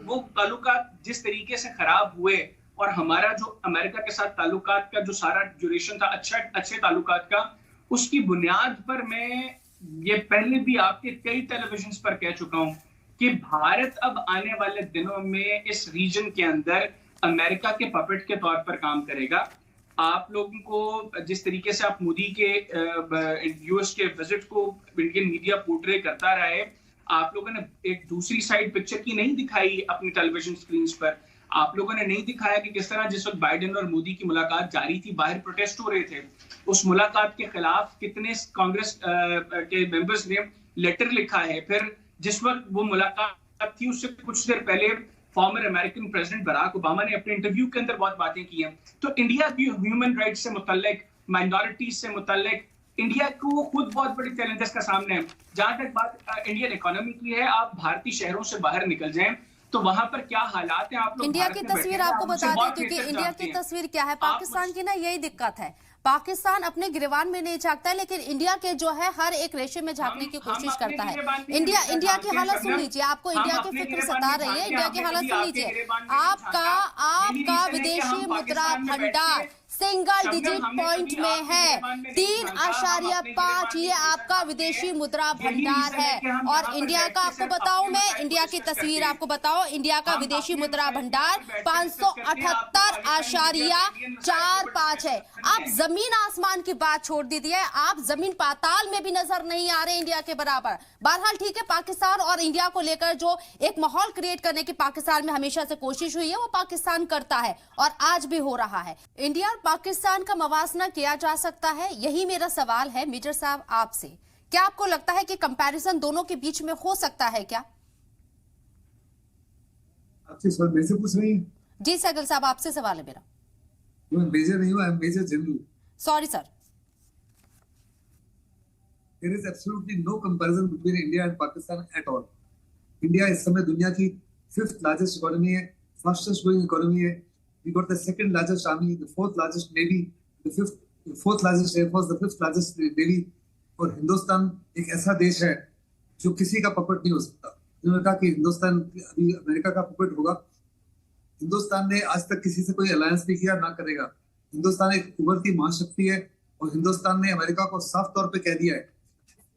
वो ताल्लुकात जिस तरीके से खराब हुए और हमारा जो अमेरिका के साथ ताल्लुकात का जो सारा ड्यूरेशन था अच्छे ताल्लुकात का, उसकी बुनियाद पर मैं ये पहले भी आपके कई टेलीविजन पर कह चुका हूं कि भारत अब आने वाले दिनों में इस रीजन के अंदर अमेरिका के पपेट के तौर पर काम करेगा। आप लोगों को जिस तरीके से आप मोदी के यूएस के विजिट को इंडियन मीडिया पोर्ट्रे करता रहा है, आप लोगों ने एक दूसरी साइड पिक्चर की नहीं दिखाई अपनी टेलीविजन स्क्रीन पर। आप लोगों ने नहीं दिखाया कि किस तरह जिस वक्त बाइडेन और मोदी की मुलाकात जारी थी, बाहर प्रोटेस्ट हो रहे थे, उस मुलाकात के खिलाफ कितने कांग्रेस के मेंबर्स ने लेटर लिखा है। फिर जिस वक्त वो मुलाकात थी उससे कुछ देर पहले former American president Barack Obama ने अपने इंटरव्यू के अंदर बहुत बातें की हैं। तो इंडिया की ह्यूमन राइट्स से मुतल्लिक, माइनॉरिटीज से मुतल्लिक इंडिया को खुद बहुत बड़ी चैलेंजेस का सामने है। जहां तक बात इंडियन इकोनॉमी की है, आप भारतीय शहरों से बाहर निकल जाएं तो वहां पर क्या हालात हैं आप लोग इंडिया की तस्वीर आपको बता दें, क्योंकि इंडिया की तस्वीर क्या है, पाकिस्तान की ना यही दिक्कत है, पाकिस्तान अपने गिरवान में नहीं झांकता है, लेकिन इंडिया के जो है हर एक रेशे में झांकने की कोशिश करता है। इंडिया की हालत सुन लीजिए, आपको इंडिया की फिक्र सता रही है, इंडिया की हालत सुन लीजिए। आपका विदेशी मुद्रा भंडार सिंगल डिजिट पॉइंट में है, 3.5 ये आपका विदेशी मुद्रा भंडार है। और इंडिया का आपको बताऊं, मैं इंडिया की तस्वीर आपको बताऊं, इंडिया का विदेशी मुद्रा भंडार 578.45 है। आप जमीन आसमान की बात छोड़ दीजिए, आप जमीन पाताल में भी नजर नहीं आ रहे इंडिया के बराबर। बहरहाल ठीक है, पाकिस्तान और इंडिया को लेकर जो एक माहौल क्रिएट करने की पाकिस्तान में हमेशा से कोशिश हुई है, वो पाकिस्तान करता है और आज भी हो रहा है। इंडिया और पाकिस्तान का मवासना किया जा सकता है, यही मेरा सवाल है मेजर साहब आपसे। क्या आपको लगता है कि कंपैरिजन दोनों के बीच में हो सकता है क्या? आपसे सवाल मेरे से पूछ रही हैं? जी सहगल साहब, आपसे सवाल है मेरा। मैं मेजर नहीं हूँ, I am major general. Sorry sir. There is absolutely no comparison between India and Pakistan at all. India इस समय दुनिया की 5th largest economy है, fastest growing economy है. We got the 2nd largest army, the 4th largest navy, the 4th largest air force, the 5th largest navy. और हिंदुस्तान एक ऐसा देश है जो किसी का पपेट नहीं हो सकता। उन्होंने कहा कि हिंदुस्तान अभी अमेरिका का पपेट होगा। हिंदुस्तान ने आज तक किसी से कोई अलायंस नहीं किया, ना करेगा। हिंदुस्तान एक उभरती महाशक्ति है और हिंदुस्तान ने अमेरिका को साफ तौर पे कह दिया है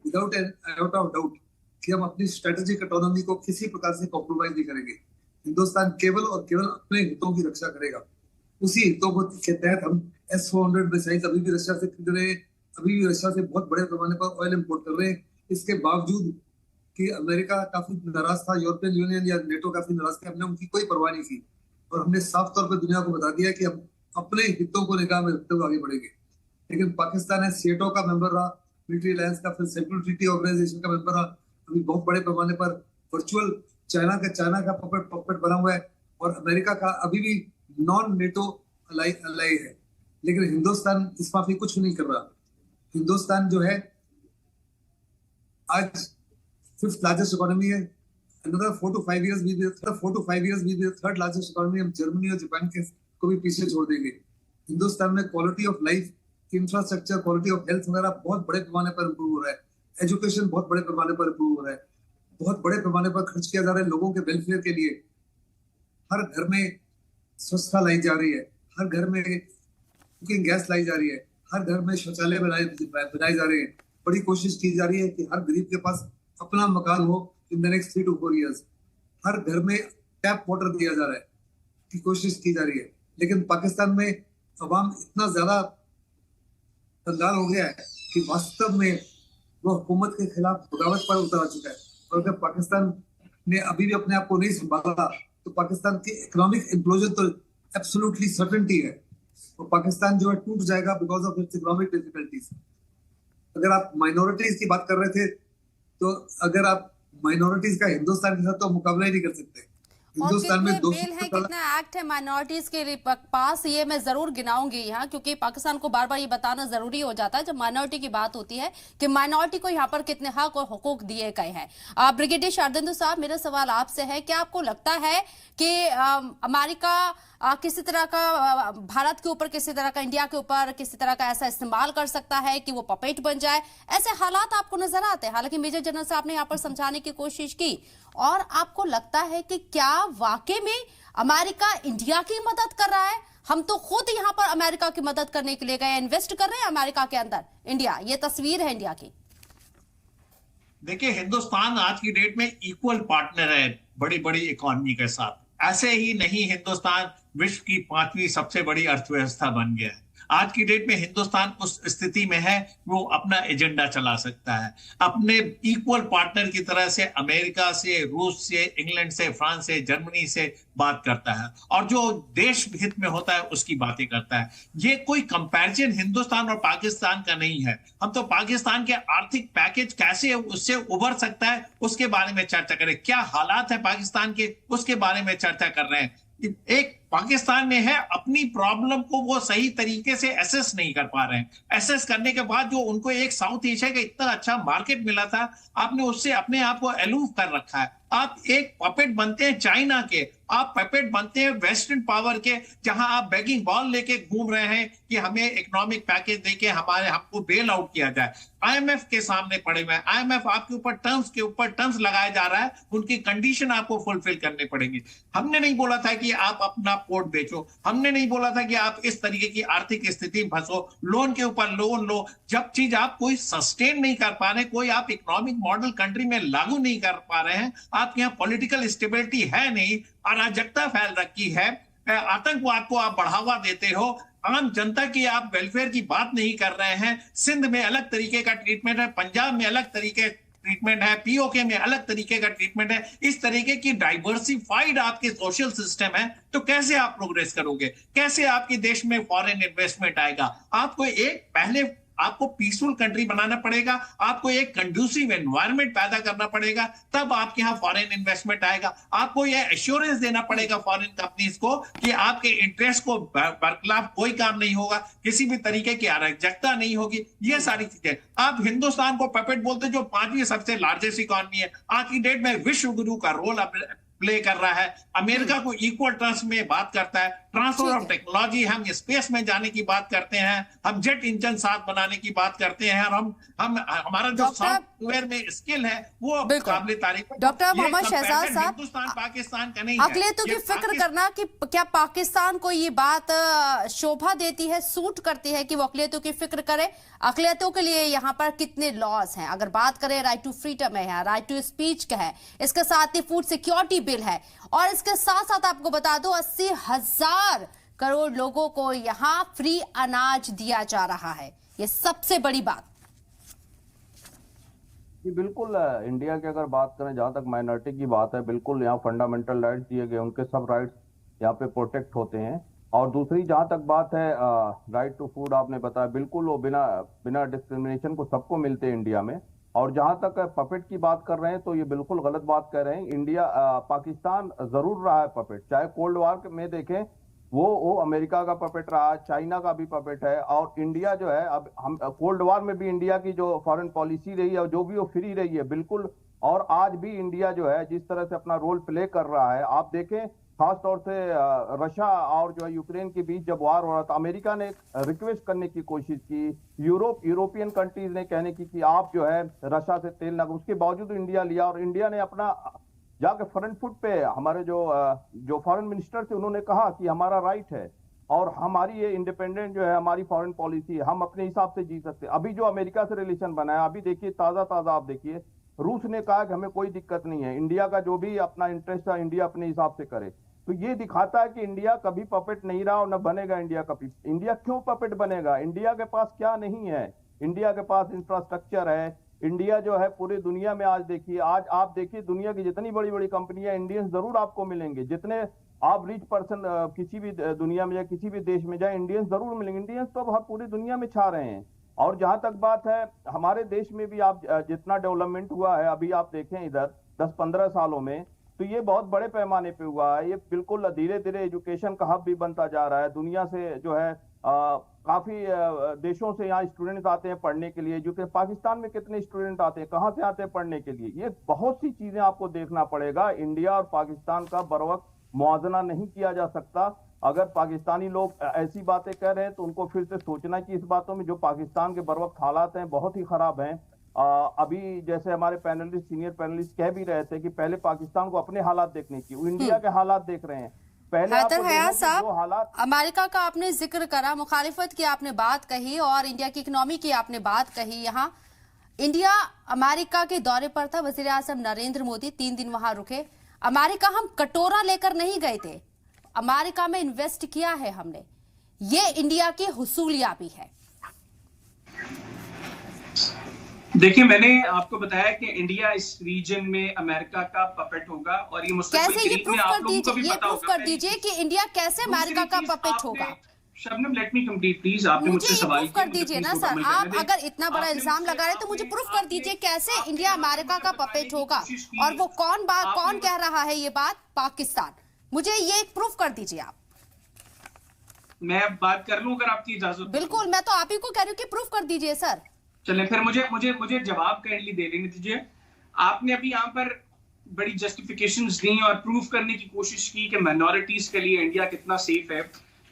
without an iota of doubt कि हम अपनी स्ट्रेटेजिक ऑटोनॉमी को किसी प्रकार से कॉम्प्रोमाइज नहीं करेंगे। हिंदुस्तान केवल और केवल अपने हितों की रक्षा करेगा। उसी हितों के तहत हम S-400 मिसाइल अभी भी रशिया से खरीद रहे हैं, अभी भी रशिया से बहुत बड़े पैमाने पर ऑयल इंपोर्ट कर रहे हैं। इसके बावजूद कि अमेरिका काफी नाराज था, यूरोपियन यूनियन या नेटो काफी नाराज था, हमने उनकी कोई परवाह नहीं की और हमने साफ तौर पर दुनिया को बता दिया कि हम अपने हितों को निगाह में रखते हुए आगे बढ़ेंगे। लेकिन पाकिस्तान है सीएटो का मेंबर रहा, मिलिट्री अलायंस का, फिर सेंट्रल ट्रीटी ऑर्गेनाइजेशन का मेंबर रहा, अभी बहुत बड़े पैमाने पर वर्चुअल चाइना का पपेट बना हुआ है और अमेरिका का अभी भी नॉन नेटो अलाई है। लेकिन हिंदुस्तान इस माफी कुछ नहीं कर रहा। हिंदुस्तान जो है आज 5th लार्जेस्ट इकोनॉमी है। Another 4 to 5 years we will be the 3rd largest economy। हम जर्मनी और जापान के को भी पीछे छोड़ देंगे। हिंदुस्तान में quality of life, infrastructure, quality of health वगैरह बहुत बड़े पैमाने पर इंप्रूव हो रहा है। एजुकेशन बहुत बड़े पैमाने पर इंप्रूव हो रहा है। बहुत बड़े पैमाने पर खर्च किया जा रहा है लोगों के वेलफेयर के लिए। हर घर में स्वच्छता लाई जा रही है, हर घर में कुकिंग गैस लाई जा रही है, हर घर में शौचालय बनाए जा रहे हैं। बड़ी कोशिश की जा रही है कि हर गरीब के पास अपना मकान हो in the next 3 to 4 years। हर घर में टैप वाटर दिया जा रहा है की कोशिश की जा रही है। लेकिन पाकिस्तान में अवाम इतना ज्यादा कंगाल हो गया है कि वास्तव में वो हुकूमत के खिलाफ बगावत पर उतर आ चुका है। और अगर पाकिस्तान ने अभी भी अपने आप को नहीं संभाला तो पाकिस्तान की इकोनॉमिक इम्प्लोजन तो एब्सोल्युटली सर्टेनिटी है और पाकिस्तान जो है टूट जाएगा because of its economic difficulties. अगर आप माइनॉरिटीज की बात कर रहे थे तो अगर आप माइनॉरिटीज का हिंदुस्तान के साथ तो मुकाबला ही नहीं कर सकते। हिंदुस्तान में कितना एक्ट है माइनॉरिटीज के पास, ये मैं जरूर गिनाऊंगी यहाँ, क्योंकि पाकिस्तान को बार बार ये बताना जरूरी हो जाता है जब माइनॉरिटी की बात होती है कि माइनॉरिटी को यहाँ पर कितने हक और हुकूक दिए गए हैं। ब्रिगेडियर शारदेंदु साहब, मेरा सवाल आपसे है, क्या आपको लगता है कि अमेरिका किसी तरह का भारत के ऊपर, किसी तरह का इंडिया के ऊपर किसी तरह का ऐसा इस्तेमाल कर सकता है कि वो पपेट बन जाए? ऐसे हालात आपको नजर आते हैं? हालांकि मेजर जनरल साहब ने यहाँ पर समझाने की कोशिश की, और आपको लगता है कि क्या वाकई में अमेरिका इंडिया की मदद कर रहा है? हम तो खुद यहाँ पर अमेरिका की मदद करने के लिए गए, इन्वेस्ट कर रहे हैं अमेरिका के अंदर इंडिया, ये तस्वीर है इंडिया की। देखिए, हिंदुस्तान आज की डेट में इक्वल पार्टनर है बड़ी बड़ी इकोनॉमी के साथ। ऐसे ही नहीं हिंदुस्तान विश्व की 5वीं सबसे बड़ी अर्थव्यवस्था बन गया है। आज की डेट में हिंदुस्तान उस स्थिति में है वो अपना एजेंडा चला सकता है अपने इक्वल पार्टनर की तरह से। अमेरिका से, रूस से, इंग्लैंड से, फ्रांस से, जर्मनी से बात करता है और जो देश हित में होता है उसकी बातें करता है। ये कोई कंपैरिजन हिंदुस्तान और पाकिस्तान का नहीं है। हम तो पाकिस्तान के आर्थिक पैकेज कैसे उससे उभर सकता है उसके बारे में चर्चा करें, क्या हालात है पाकिस्तान के उसके बारे में चर्चा कर रहे हैं। एक पाकिस्तान में है अपनी प्रॉब्लम को वो सही तरीके से एसेस नहीं कर पा रहे हैं। एसेस करने के बाद जो उनको एक साउथ एशिया का इतना अच्छा मार्केट मिला था, आपने उससे अपने आप को अलूफ कर रखा है। आप एक पपेट बनते हैं चाइना के, आप पपेट बनते हैं वेस्टर्न पावर के, जहां आप बैगिंग बॉल लेके घूम रहे हैं कि हमें इकोनॉमिक पैकेज देके हमको बेल आउट किया जाए। आईएमएफ के सामने पड़े हुए हैं, आईएमएफ आपके ऊपर टर्म्स लगाया जा रहा है, उनकी कंडीशन आपको फुलफिल करने पड़ेंगी। हमने नहीं बोला था कि आप अपना पोर्ट बेचो, हमने नहीं बोला था कि आप इस तरीके की आर्थिक स्थिति में फंसो, लोन के ऊपर लोन लो। जब चीज आप कोई सस्टेन नहीं कर पा रहे, कोई आप इकोनॉमिक मॉडल कंट्री में लागू नहीं कर पा रहे हैं, आपके यहाँ पॉलिटिकल स्टेबिलिटी है नहीं, अराजकता फैल रखी है, आतंकवाद को आप बढ़ावा देते हो, आम जनता की आप वेलफेयर की बात नहीं कर रहे हैं। सिंध में अलग तरीके का ट्रीटमेंट है, पंजाब में अलग तरीके ट्रीटमेंट है, पीओके में अलग तरीके का ट्रीटमेंट है। इस तरीके की डाइवर्सिफाइड आपके सोशल सिस्टम है, तो कैसे आप प्रोग्रेस करोगे? कैसे आपके देश में फॉरेन इन्वेस्टमेंट आएगा? आपको पीसफुल कंट्री बनाना पड़ेगा, आपको एक कंड्यूसिव एनवायरनमेंट पैदा करना पड़ेगा, तब आपके यहाँ फॉरेन इन्वेस्टमेंट आएगा। आपको यह एश्योरेंस देना पड़ेगा फॉरेन कंपनीज को कि आपके इंटरेस्ट को बरखिलाफ कोई काम नहीं होगा, किसी भी तरीके की अराजकता नहीं होगी। ये सारी चीजें आप हिंदुस्तान को पपेट बोलते, जो 5वीं सबसे लार्जेस्ट इकोनॉमी है, आज की डेट में विश्व गुरु का रोल प्ले कर रहा है, अमेरिका को इक्वल टर्म्स में बात करता है, ट्रांसफर ऑफ टेक्नोलॉजी, हम स्पेस में जाने की बात करते हैं, हम जेट इंजन साथ बनाने की बात करते हैं, और हम हमारा जो सॉफ्टवेयर में स्किल है वो काबिल तारीफ है। डॉक्टर मोहम्मद शहजाद साहब, हिंदुस्तान पाकिस्तान का नहीं अकलियतों की फिक्र करना कि क्या पाकिस्तान को ये बात शोभा देती है, सूट करती है कि वो अकलियतों की फिक्र करे? अकलियतों के लिए यहाँ पर कितने लॉज हैं? अगर बात करें राइट टू फ्रीडम है, राइट टू स्पीच का है, इसके साथ ही फूड सिक्योरिटी बिल है, और इसके साथ साथ आपको बता दो 80,000 करोड़ लोगों को यहां फ्री अनाज दिया जा रहा है। ये सबसे बड़ी बात। बिल्कुल, इंडिया की अगर बात करें, जहां तक माइनॉरिटी की बात है, बिल्कुल यहाँ फंडामेंटल राइट्स दिए गए, उनके सब राइट्स यहाँ पे प्रोटेक्ट होते हैं। और दूसरी जहां तक बात है राइट टू फूड, आपने बताया, बिल्कुल वो बिना डिस्क्रिमिनेशन को सबको मिलते हैं इंडिया में। और जहां तक पपेट की बात कर रहे हैं, तो ये बिल्कुल गलत बात कर रहे हैं। पाकिस्तान जरूर रहा है पपेट, चाहे कोल्ड वॉर में देखें, वो अमेरिका का पपेट रहा, चाइना का भी पपेट है, और इंडिया जो है, अब हम कोल्ड वॉर में भी इंडिया की जो फॉरेन पॉलिसी रही है, जो भी वो फ्री रही है बिल्कुल, और आज भी इंडिया जो है जिस तरह से अपना रोल प्ले कर रहा है, आप देखें खास तौर से रशिया और जो है यूक्रेन के बीच जब वार हो रहा था, अमेरिका ने रिक्वेस्ट करने की कोशिश की, यूरोपियन कंट्रीज ने कहने की कि आप जो है रशिया से तेल ना, उसके बावजूद इंडिया लिया, और इंडिया ने अपना जाके फ्रंट फुट पे, हमारे जो फॉरेन मिनिस्टर थे उन्होंने कहा कि हमारा राइट है और हमारी ये इंडिपेंडेंट जो है हमारी फॉरेन पॉलिसी है, हम अपने हिसाब से जी सकते हैं। अभी जो अमेरिका से रिलेशन बनाया, अभी देखिए ताजा आप देखिए, रूस ने कहा कि हमें कोई दिक्कत नहीं है, इंडिया का जो भी अपना इंटरेस्ट है इंडिया अपने हिसाब से करे। तो ये दिखाता है कि इंडिया कभी पपेट नहीं रहा और न बनेगा इंडिया कभी। इंडिया क्यों पपेट बनेगा? इंडिया के पास क्या नहीं है? इंडिया के पास इंफ्रास्ट्रक्चर है। इंडिया जो है पूरी दुनिया में, आज आप देखिए दुनिया की जितनी बड़ी बड़ी कंपनियां, इंडियंस जरूर आपको मिलेंगे। जितने आप रिच पर्सन किसी भी दुनिया में या किसी भी देश में जाए, इंडियंस जरूर मिलेंगे। इंडियंस तो अब पूरी दुनिया में छा रहे हैं। और जहां तक बात है हमारे देश में भी, आप जितना डेवलपमेंट हुआ है अभी आप देखें इधर 10-15 सालों में, तो ये बहुत बड़े पैमाने पे हुआ है। ये बिल्कुल धीरे धीरे एजुकेशन का हब भी बनता जा रहा है। दुनिया से जो है काफी देशों से यहाँ स्टूडेंट्स आते हैं पढ़ने के लिए। जो पाकिस्तान में कितने स्टूडेंट आते हैं, कहाँ से आते हैं पढ़ने के लिए? ये बहुत सी चीजें आपको देखना पड़ेगा। इंडिया और पाकिस्तान का बर वक्त मुआवजा नहीं किया जा सकता। अगर पाकिस्तानी लोग ऐसी बातें कह रहे हैं तो उनको फिर से सोचना कि इस बातों में जो पाकिस्तान के बर वक्त हालात हैं बहुत ही खराब हैं। अभी जैसे हमारे पैनलिस्ट, सीनियर पैनलिस्ट कह भी रहे थे कि पहले पाकिस्तान को अपने हालात देखने की, वो इंडिया के हालात देख रहे हैं। हैदर हयात साहब, अमेरिका का आपने जिक्र करा, मुखालिफत की आपने बात कही और इंडिया की इकोनॉमी की आपने बात कही। यहाँ इंडिया अमेरिका के दौरे पर था, वजीर आजम नरेंद्र मोदी 3 दिन वहां रुके। अमेरिका हम कटोरा लेकर नहीं गए थे, अमेरिका में इन्वेस्ट किया है हमने। ये इंडिया की हुसूलियाबी है। देखिए, मैंने आपको बताया कि इंडिया इस रीजन में अमेरिका का पपेट होगा और ये कैसे, ये प्रूफ कर दीजिए कि इंडिया कैसे अमेरिका का पपेट होगा। Shabnam, let me complete please. आपने मुझसे सवाल किया, कर दीजिए ना सर। आप अगर इतना बड़ा इल्जाम लगा रहे तो मुझे प्रूफ कर दीजिए कैसे इंडिया अमेरिका का पपेट होगा। और वो कौन कह रहा है ये बात? पाकिस्तान। मुझे ये एक प्रूफ कर दीजिए आप। मैं बात कर लूं अगर आपकी इजाजत? बिल्कुल, मैं तो आप ही को कह रही हूँ कि प्रूफ कर दीजिए सर। चलें फिर मुझे जवाब काइंडली दे लेने दीजिए। आपने अभी यहाँ पर बड़ी जस्टिफिकेशंस दी और प्रूव करने की कोशिश की कि माइनॉरिटीज के लिए इंडिया कितना सेफ है।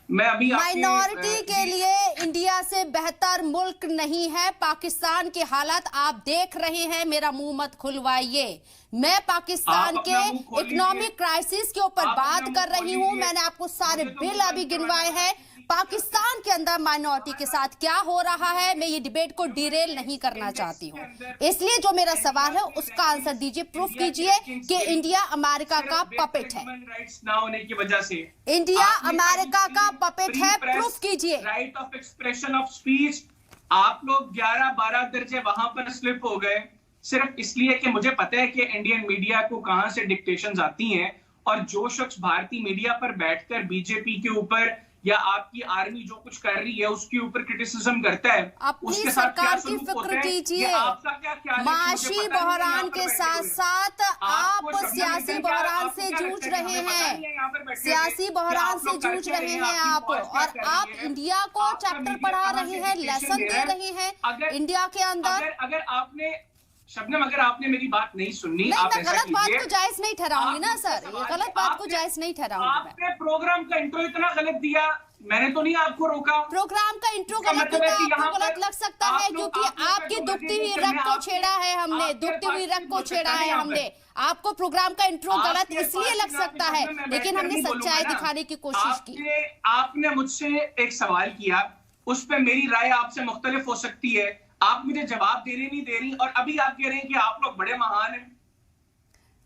मैं अभी माइनॉरिटी के लिए इंडिया से बेहतर मुल्क नहीं है। पाकिस्तान के हालात आप देख रहे हैं, मेरा मुंह मत खुलवाइए। मैं पाकिस्तान के इकोनॉमिक क्राइसिस के ऊपर बात कर रही हूं। मैंने आपको सारे बिल अभी गिनवाए हैं। पाकिस्तान के अंदर माइनॉरिटी के साथ क्या हो रहा है, मैं ये डिबेट को डिरेल नहीं करना चाहती हूँ, इसलिए जो मेरा सवाल है उसका आंसर दीजिए, प्रूफ कीजिए कि इंडिया अमेरिका का पपेट है। राइट्स ना होने की वजह से इंडिया अमेरिका का पपेट है, प्रूफ कीजिए। Right of expression of speech, आप लोग 11-12 दर्जे वहां पर स्लिप हो गए सिर्फ इसलिए कि मुझे पता है कि इंडियन मीडिया को कहां से डिक्टेशंस आती हैं, और जो शख्स भारतीय मीडिया पर बैठकर बीजेपी के ऊपर या आपकी आर्मी जो कुछ कर रही है उसके ऊपर क्रिटिसिज्म करता है, अपनी सरकार की फिक्र कीजिए। माशी बहरान के साथ साथ आप सियासी बहरान से जूझ रहे हैं, सियासी बहरान से जूझ रहे हैं आप, और आप इंडिया को चैप्टर पढ़ा रहे हैं, लेसन दे रहे हैं इंडिया के अंदर। अगर आपने शबनम, अगर आपने मेरी बात नहीं सुननी, नहीं, आप मैं गलत बात को जायज नहीं ठहराऊंगी ना सर, ये गलत बात को जायज नहीं ठहराऊंगी। आपने प्रोग्राम का इंट्रो इतना गलत दिया, मैंने तो नहीं आपको रोका। प्रोग्राम का इंट्रो गलत होता है, आपको गलत लग सकता है क्योंकि आपकी दुखती हुई रग को छेड़ा है हमने, दुखती हुई रग को छेड़ा है हमने। आपको प्रोग्राम का इंट्रो गलत इसलिए लग सकता है, लेकिन हमने सच्चाई दिखाने की कोशिश की। आपने मुझसे एक सवाल किया, उस पर मेरी राय आपसे मुख्तलिफ हो सकती है, आप मुझे जवाब दे रही नहीं दे रही, और अभी आप कह रहे हैं कि आप लोग बड़े महान हैं।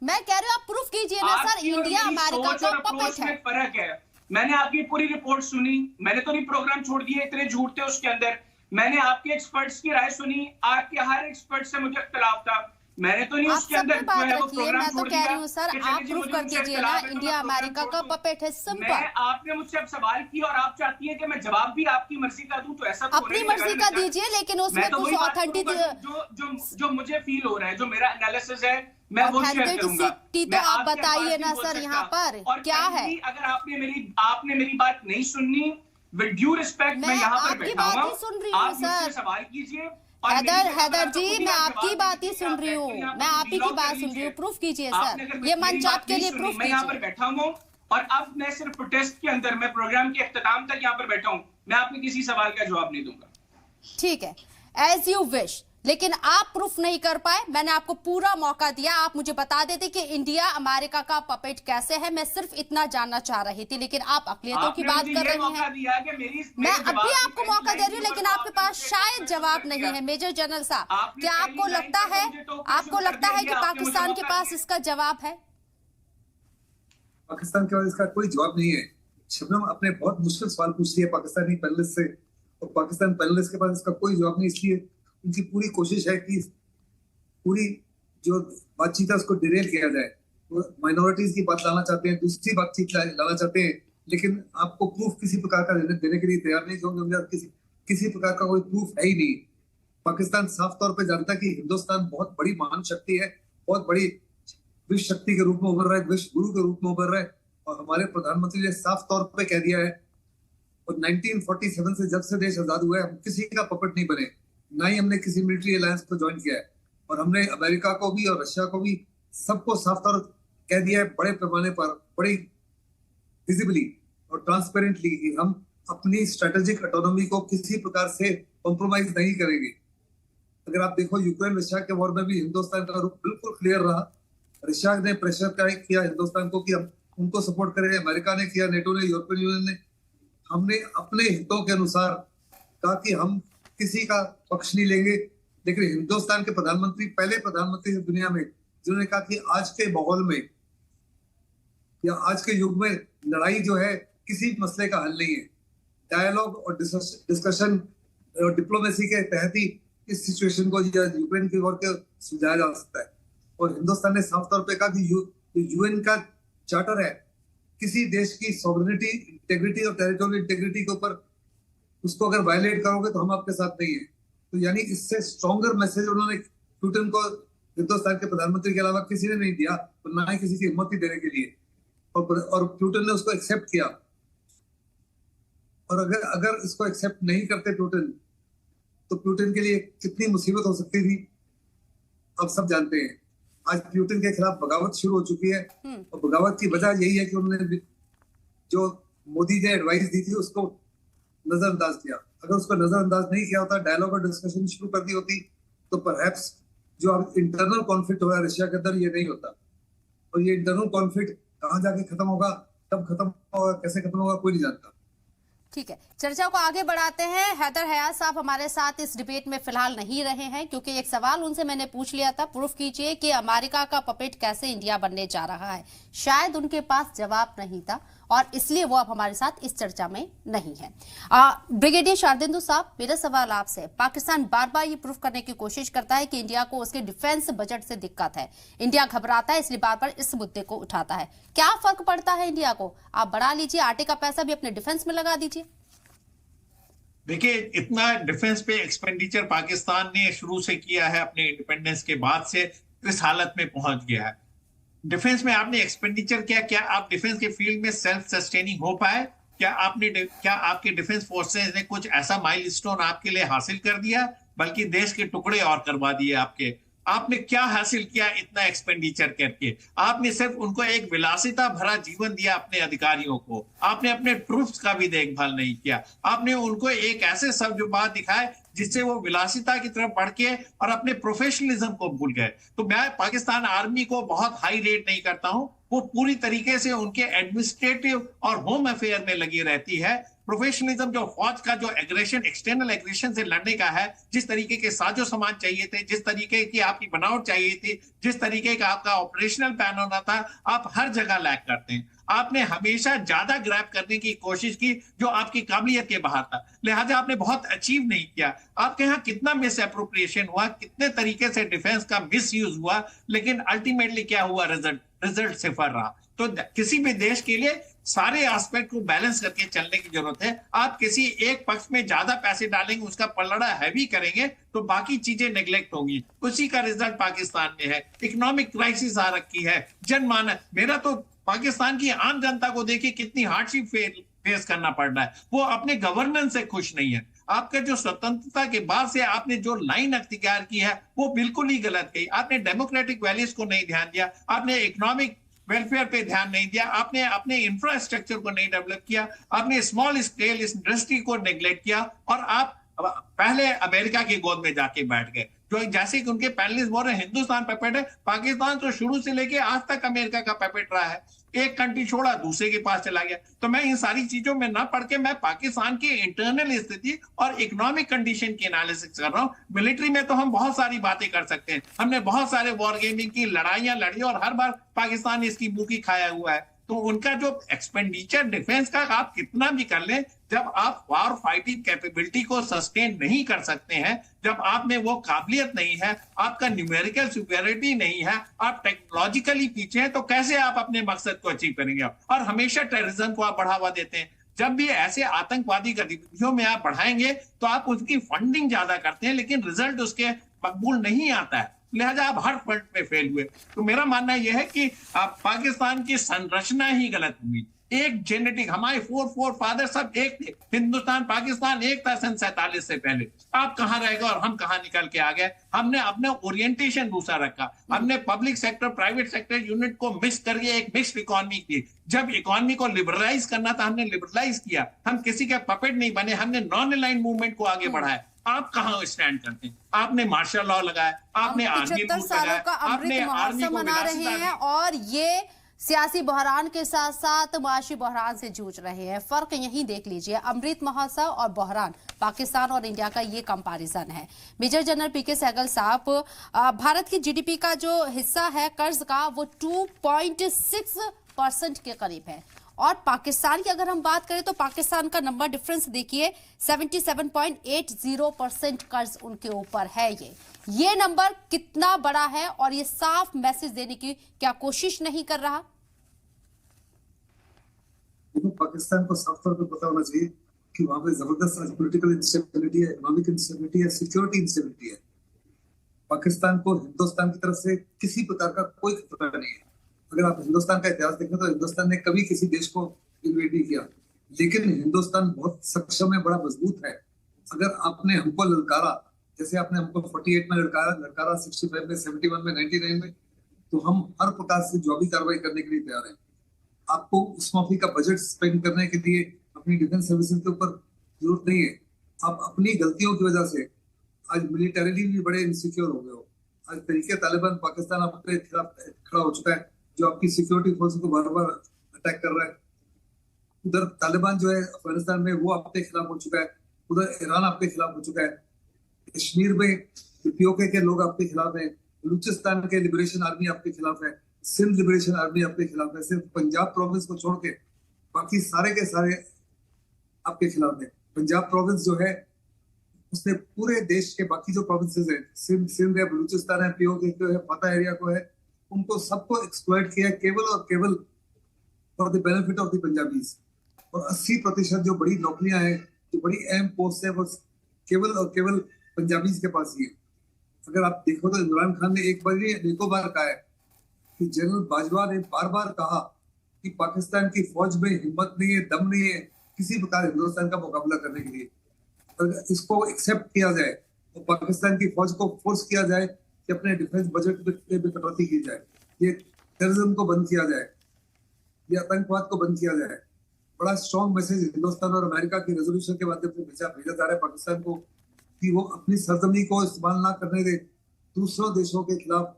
मैं कह रही हूँ आप प्रूफ कीजिए ना सर, इंडिया अमेरिका का पपेट है। फर्क है। मैंने आपकी पूरी रिपोर्ट सुनी, मैंने तो नहीं प्रोग्राम छोड़ दिए, इतने झूठ थे उसके अंदर। मैंने आपके एक्सपर्ट्स की राय सुनी, आपके हर एक्सपर्ट से मुझे इख्तिलाफ था, मैंने तो नहीं उसके अंदर बात रखिए। मैं तो कह रही हूँ सर, आप प्रूफ कर दीजिए ना, इंडिया अमेरिका का पपेट है, सिंपल। आपने मुझसे अब सवाल किया और आप चाहती हैं कि मैं जवाब भी आपकी मर्जी का दूं, तो ऐसा तो अपनी मर्जी का दीजिए, लेकिन उसमें कुछ ऑथेंटिक जो मुझे फील हो रहा है, जो मेरा एनालिसिस है, मैं वो शेयर करूंगा। तो आप बताइए ना सर यहाँ पर क्या है। अगर आपने मेरी बात नहीं सुननी, विद ड्यू रिस्पेक्ट मैं यहाँ पर बैठा हूँ, आप मुझसे सवाल कीजिए। हैदर जी, मैं आपकी बात ही सुन रही हूँ, मैं आप ही की बात सुन रही हूँ, प्रूफ कीजिए सर, ये मंच आपके लिए प्रूफ कीजिए। मैं यहाँ पर बैठा हूँ और अब मैं सिर्फ प्रोटेस्ट के अंदर, मैं प्रोग्राम के इख्तिताम तक यहाँ पर बैठा हूँ, मैं आपके किसी सवाल का जवाब नहीं दूंगा। ठीक है, एज यू विश, लेकिन आप प्रूफ नहीं कर पाए। मैंने आपको पूरा मौका दिया, आप मुझे बता देते कि इंडिया अमेरिका का पपेट कैसे है, मैं सिर्फ इतना जानना चाह रही थी, लेकिन आप अक़लियतों की बात कर रहे हैं। मैं अब भी आपको मौका दे रही हूँ, लेकिन आपके पास शायद जवाब नहीं है। मेजर जनरल साहब, क्या आपको लगता है कि पाकिस्तान के पास इसका जवाब है? पाकिस्तान के पास इसका कोई जवाब नहीं है। शबनम आपने बहुत मुश्किल सवाल पूछ लिया पाकिस्तानी पैनलिस्ट से, और पाकिस्तान पैनलिस्ट के पास इसका कोई जवाब नहीं, इसलिए उनकी पूरी कोशिश है कि पूरी जो बातचीत है उसको डिरेल किया जाए। वो माइनॉरिटीज की बात लाना चाहते हैं, दूसरी बातचीत लाना चाहते हैं, लेकिन आपको प्रूफ किसी प्रकार का देने के लिए तैयार नहीं, क्योंकि किसी प्रकार का कोई प्रूफ है ही नहीं। पाकिस्तान साफ तौर पे जानता है कि हिंदुस्तान बहुत बड़ी महान शक्ति है, बहुत बड़ी विश्व शक्ति के रूप में उभर रहा है, विश्व गुरु के रूप में उभर रहा है, और हमारे प्रधानमंत्री ने साफ तौर पे कह दिया है, और 1947 से जब से देश आजाद हुआ है, हम किसी का पपेट नहीं बने, ना ही हमने किसी मिलिट्री अलायंस को ज्वाइन किया है, और हमने अमेरिका को भी और रशिया को भी सबको साफ तौर कह दिया है बड़े पैमाने पर, बड़ी विजिबली और ट्रांसपेरेंटली, कि हम अपनी स्ट्रेटेजिक ऑटोनॉमी को किसी प्रकार से कॉम्प्रोमाइज नहीं करेंगे। अगर आप देखो यूक्रेन रशिया के वॉर में भी हिंदुस्तान का रुख बिल्कुल क्लियर रहा। रशिया ने प्रेशर किया हिंदुस्तान को कि हम उनको सपोर्ट करें, अमेरिका ने किया, नेटो ने, यूरोपियन यूनियन ने। हमने अपने हितों के अनुसार कहा कि हम किसी का पक्ष नहीं लेंगे, लेकिन हिंदुस्तान के प्रधानमंत्री पहले प्रधानमंत्री दुनिया में जिन्होंने कहा कि आज के माहौल में या आज के युग में लड़ाई जो है किसी मसले का हल नहीं है, डायलॉग और डिस्कशन और डिप्लोमेसी के तहत ही इस सिचुएशन को या यूक्रेन की वॉर को सुलझाया जा सकता है। और हिंदुस्तान ने साफ तौर पे कहा कि यूएन का चार्टर है, किसी देश की सॉवरेनिटी, इंटेग्रिटी और टेरिटोरियल इंटेग्रिटी के ऊपर उसको अगर वायलेट करोगे तो हम आपके साथ नहीं है। तो यानी इससे स्ट्रॉन्गर मैसेज उन्होंने पुतिन को, हिंदुस्तान के प्रधानमंत्री के अलावा किसी ने नहीं दिया, और ना ही किसी की हिम्मत ही देने के लिए, और पुतिन ने उसको एक्सेप्ट किया। और अगर इसको एक्सेप्ट नहीं करते पुतिन, तो पुतिन के लिए कितनी मुसीबत हो सकती थी आप सब जानते हैं। आज पुतिन के खिलाफ बगावत शुरू हो चुकी है और बगावत की वजह यही है कि उन्होंने जो मोदी ने एडवाइस दी थी उसको नजरअंदाज किया। अगर उसको नजरअंदाज नहीं किया होता, डायलॉग और डिस्कशन शुरू कर दी होती, तो परहैप्स जो अब इंटरनल कॉन्फ्लिक्ट हो रहा है रशिया के अंदर, ये नहीं होता। और ये इंटरनल कॉन्फ्लिक्ट कहाँ जाके खत्म होगा, कब खत्म होगा, कैसे खत्म होगा, कोई नहीं जानता। ठीक है, चर्चा को आगे बढ़ाते हैं। हैदर हयात साहब हमारे साथ इस डिबेट में फिलहाल नहीं रहे हैं, क्योंकि एक सवाल उनसे मैंने पूछ लिया था, प्रूफ कीजिए कि अमेरिका का पपेट कैसे इंडिया बनने जा रहा है। शायद उनके पास जवाब नहीं था और इसलिए वो अब हमारे साथ इस चर्चा में नहीं है। ब्रिगेडियर शारदेंदु साहब, मेरा सवाल आपसे, पाकिस्तान बार बार ये प्रूफ करने की कोशिश करता है कि इंडिया को उसके डिफेंस बजट से दिक्कत है, इंडिया घबराता है, इसलिए बार बार इस मुद्दे को उठाता है। क्या फर्क पड़ता है इंडिया को? आप बढ़ा लीजिए, आटे का पैसा भी अपने डिफेंस में लगा दीजिए। देखिए, इतना डिफेंस पे एक्सपेंडिचर पाकिस्तान ने शुरू से किया है अपने इंडिपेंडेंस के बाद से, इस हालत में पहुंच गया है। डिफेंस में आपने एक्सपेंडिचर किया, क्या आप डिफेंस के फील्ड में सेल्फ सस्टेनिंग हो पाए? क्या आपके डिफेंस फोर्सेस ने कुछ ऐसा माइलस्टोन आपके लिए हासिल कर दिया, बल्कि देश के टुकड़े और करवा दिए आपके? आपने क्या हासिल किया इतना एक्सपेंडिचर करके? आपने सिर्फ उनको एक विलासिता भरा जीवन दिया अपने अधिकारियों को, आपने अपने ट्रूप्स का भी देखभाल नहीं किया, आपने उनको एक ऐसे सब्जुबात दिखाए जिससे वो विलासिता की तरफ बढ़ के और अपने प्रोफेशनलिज्म को भूल गए। तो मैं पाकिस्तान आर्मी को बहुत हाई रेट नहीं करता हूं, वो पूरी तरीके से उनके एडमिनिस्ट्रेटिव और होम अफेयर में लगी रहती है। प्रोफेशनलिज्म जो फौज का जो एग्रेशन, एक्सटर्नल एग्रेशन से लड़ने का है, जिस तरीके के साजो सामान चाहिए थे, जिस तरीके की आपकी बनावट चाहिए थी, जिस तरीके का आपका ऑपरेशनल प्लान होना था, आप हर जगह लैक करते हैं। आपने हमेशा ज्यादा ग्रैब करने की कोशिश की जो आपकी काबिलियत के बाहर था, लिहाजा आपने बहुत अचीव नहीं किया। आपके यहाँ कितना मिस एप्रोप्रिएशन हुआ, कितने तरीके से डिफेंस का मिस यूज हुआ, लेकिन अल्टीमेटली क्या हुआ? रिजल्ट सिफर रहा। तो किसी भी देश के लिए सारे एस्पेक्ट को बैलेंस करके चलने की जरूरत है। आप किसी एक पक्ष में ज्यादा पैसे डालेंगे, उसका पलड़ा हैवी करेंगे, तो बाकी चीजें नेग्लेक्ट होंगी। उसी का रिजल्ट पाकिस्तान में है। इकोनॉमिक क्राइसिस आ रखी है, जनमानस, मेरा तो पाकिस्तान की आम जनता को देखिए कितनी हार्डशिप फेस करना पड़ रहा है। वो अपने गवर्नेंस से खुश नहीं है। आपके जो स्वतंत्रता के बाद से आपने जो लाइन अख्तियार की है वो बिल्कुल ही गलत की। आपने डेमोक्रेटिक वैल्यूज को नहीं ध्यान दिया, आपने इकोनॉमिक वेलफेयर पे ध्यान नहीं दिया, आपने अपने इंफ्रास्ट्रक्चर को नहीं डेवलप किया, आपने स्मॉल स्केल इंडस्ट्री को नेग्लेक्ट किया और आप पहले अमेरिका की गोद में जाके बैठ गए। जो जैसे कि उनके पैनलिस्ट बोल रहे हैं हिंदुस्तान पैपेट है, पाकिस्तान तो शुरू से लेके आज तक अमेरिका का पैपेट रहा है। एक कंट्री छोड़ा दूसरे के पास चला गया। तो मैं इन सारी चीजों में ना पढ़ के मैं पाकिस्तान की इंटरनल स्थिति और इकोनॉमिक कंडीशन की एनालिसिस कर रहा हूँ। मिलिट्री में तो हम बहुत सारी बातें कर सकते हैं, हमने बहुत सारे वॉर गेमिंग की लड़ाइयां लड़ी और हर बार पाकिस्तान इसकी मुंह की खाया हुआ है। तो उनका जो एक्सपेंडिचर डिफेंस का आप कितना भी कर लें, जब आप वॉर फाइटिंग कैपेबिलिटी को सस्टेन नहीं कर सकते हैं, जब आप में वो काबिलियत नहीं है, आपका न्यूमेरिकल सुपीरियरिटी नहीं है, आप टेक्नोलॉजिकली पीछे हैं, तो कैसे आप अपने मकसद को अचीव करेंगे? और हमेशा टेररिज्म को आप बढ़ावा देते हैं। जब भी ऐसे आतंकवादी गतिविधियों में आप बढ़ाएंगे तो आप उसकी फंडिंग ज्यादा करते हैं, लेकिन रिजल्ट उसके मकबूल नहीं आता है, लिहाजा आप हर फ्रंट पे फेल हुए। तो मेरा मानना यह है कि पाकिस्तान की संरचना ही गलत हुई। एक जेनेटिक, हमारे फोर फादर सब एक थे, हिंदुस्तान पाकिस्तान एक था सन 47 से पहले। आप कहाँ रह गए और हम कहाँ निकल के आ गए? हमने अपने ओरिएंटेशन दूसरा रखा, हमने public sector private sector unit को मिक्स करके एक मिक्स्ड इकोनॉमी की। जब इकोनॉमी को लिबरलाइज करना था हमने लिबरलाइज किया, हम किसी के पपेट नहीं बने, हमने नॉन अलाइंड मूवमेंट को आगे बढ़ाया। आप कहाँ स्टैंड करते हैं? आपने मार्शल लॉ लगाया, आपने आर्मी रूल लगाया, आपने आर्मी को मना रहे हैं और ये सियासी बहरान के साथ साथ माशी बहरान से जूझ रहे हैं। फर्क यही देख लीजिए, अमृत महोत्सव और बहरान, पाकिस्तान और इंडिया का ये कंपैरिजन है। मेजर जनरल पीके सहगल साहब, भारत की जीडीपी का जो हिस्सा है कर्ज का वो 2.6% के करीब है और पाकिस्तान की अगर हम बात करें तो पाकिस्तान का नंबर डिफरेंस देखिए 77.80% कर्ज उनके ऊपर है। ये नंबर कितना बड़ा है और ये साफ मैसेज देने की क्या कोशिश नहीं कर रहा? पाकिस्तान को साफ तौर पर पता होना चाहिए कि वहां पे जबरदस्त आज पॉलिटिकल इंस्टेबिलिटी है, इकोनॉमिक इंस्टेबिलिटी है, सिक्योरिटी इंस्टेबिलिटी है। पाकिस्तान को हिंदुस्तान की तरफ से किसी प्रकार का कोई खतरा नहीं है। अगर आप हिंदुस्तान का इतिहास देखें तो हिंदुस्तान ने कभी किसी देश को इन्वेड नहीं किया, लेकिन हिंदुस्तान बहुत सक्षम है, बड़ा मजबूत है। अगर आपने हमको ललकारा, जैसे आपने हमको 48 में ललकारा, 65 में, 71 में, 99 में, तो हम हर प्रकार से जो भी कार्रवाई करने के लिए तैयार हैं। आपको उस माफी का बजट स्पेंड करने के लिए अपनी डिफेंस सर्विसेज के ऊपर जरूरत नहीं है। आप अपनी गलतियों की वजह से आज मिलिटरीली भी बड़े इनसिक्योर हो गए हो। आज तरीके तालिबान पाकिस्तान आपके खिलाफ खड़ा हो चुका है, जो आपकी सिक्योरिटी फोर्स को बार बार अटैक कर रहा है। उधर तालिबान जो है अफगानिस्तान में वो आपके खिलाफ हो चुका है, उधर ईरान आपके खिलाफ हो चुका है, कश्मीर में पीओके के लोग आपके खिलाफ हैं, बलूचिस्तान के लिबरेशन आर्मी आपके खिलाफ है, सिंध लिबरेशन आर्मी आपके खिलाफ है। सिर्फ पंजाब प्रोविंस को छोड़ के बाकी सारे के सारे आपके खिलाफ है। पंजाब प्रोविंस जो है उसने पूरे देश के बाकी जो प्रोविंसेस है, सिंध है, बलूचिस्तान है, पीओके को है, फतह एरिया को है, उनको सबको एक्सप्लॉइट किया केवल और केवल for the benefit of the Punjabis. और 80% जो बड़ी नौकरियां हैं, जो बड़ी अहम पोस्ट है, वो केवल और केवल पंजाबीज के पास ही है। अगर आप देखो तो इमरान खान ने एक बार नहीं अनेकों बार कहा है कि जनरल बाजवा ने बार बार कहा कि पाकिस्तान की फौज में हिम्मत नहीं है, दम नहीं है किसी प्रकार हिंदुस्तान का मुकाबला करने के लिए। अगर इसको एक्सेप्ट किया जाए और पाकिस्तान की फौज को फोर्स किया जाए कि अपने डिफेंस बजट पे भी कटौती की जाए, ये टेररिज्म को बंद किया जाए, ये आतंकवाद को बंद किया जाए, बड़ा स्ट्रॉन्ग मैसेज हिंदुस्तान और अमेरिका की रेजोल्यूशन के माध्यम से भेजा जा रहा है पाकिस्तान को कि वो अपनी सरजमी को इस्तेमाल ना करने दे दूसरों देशों के खिलाफ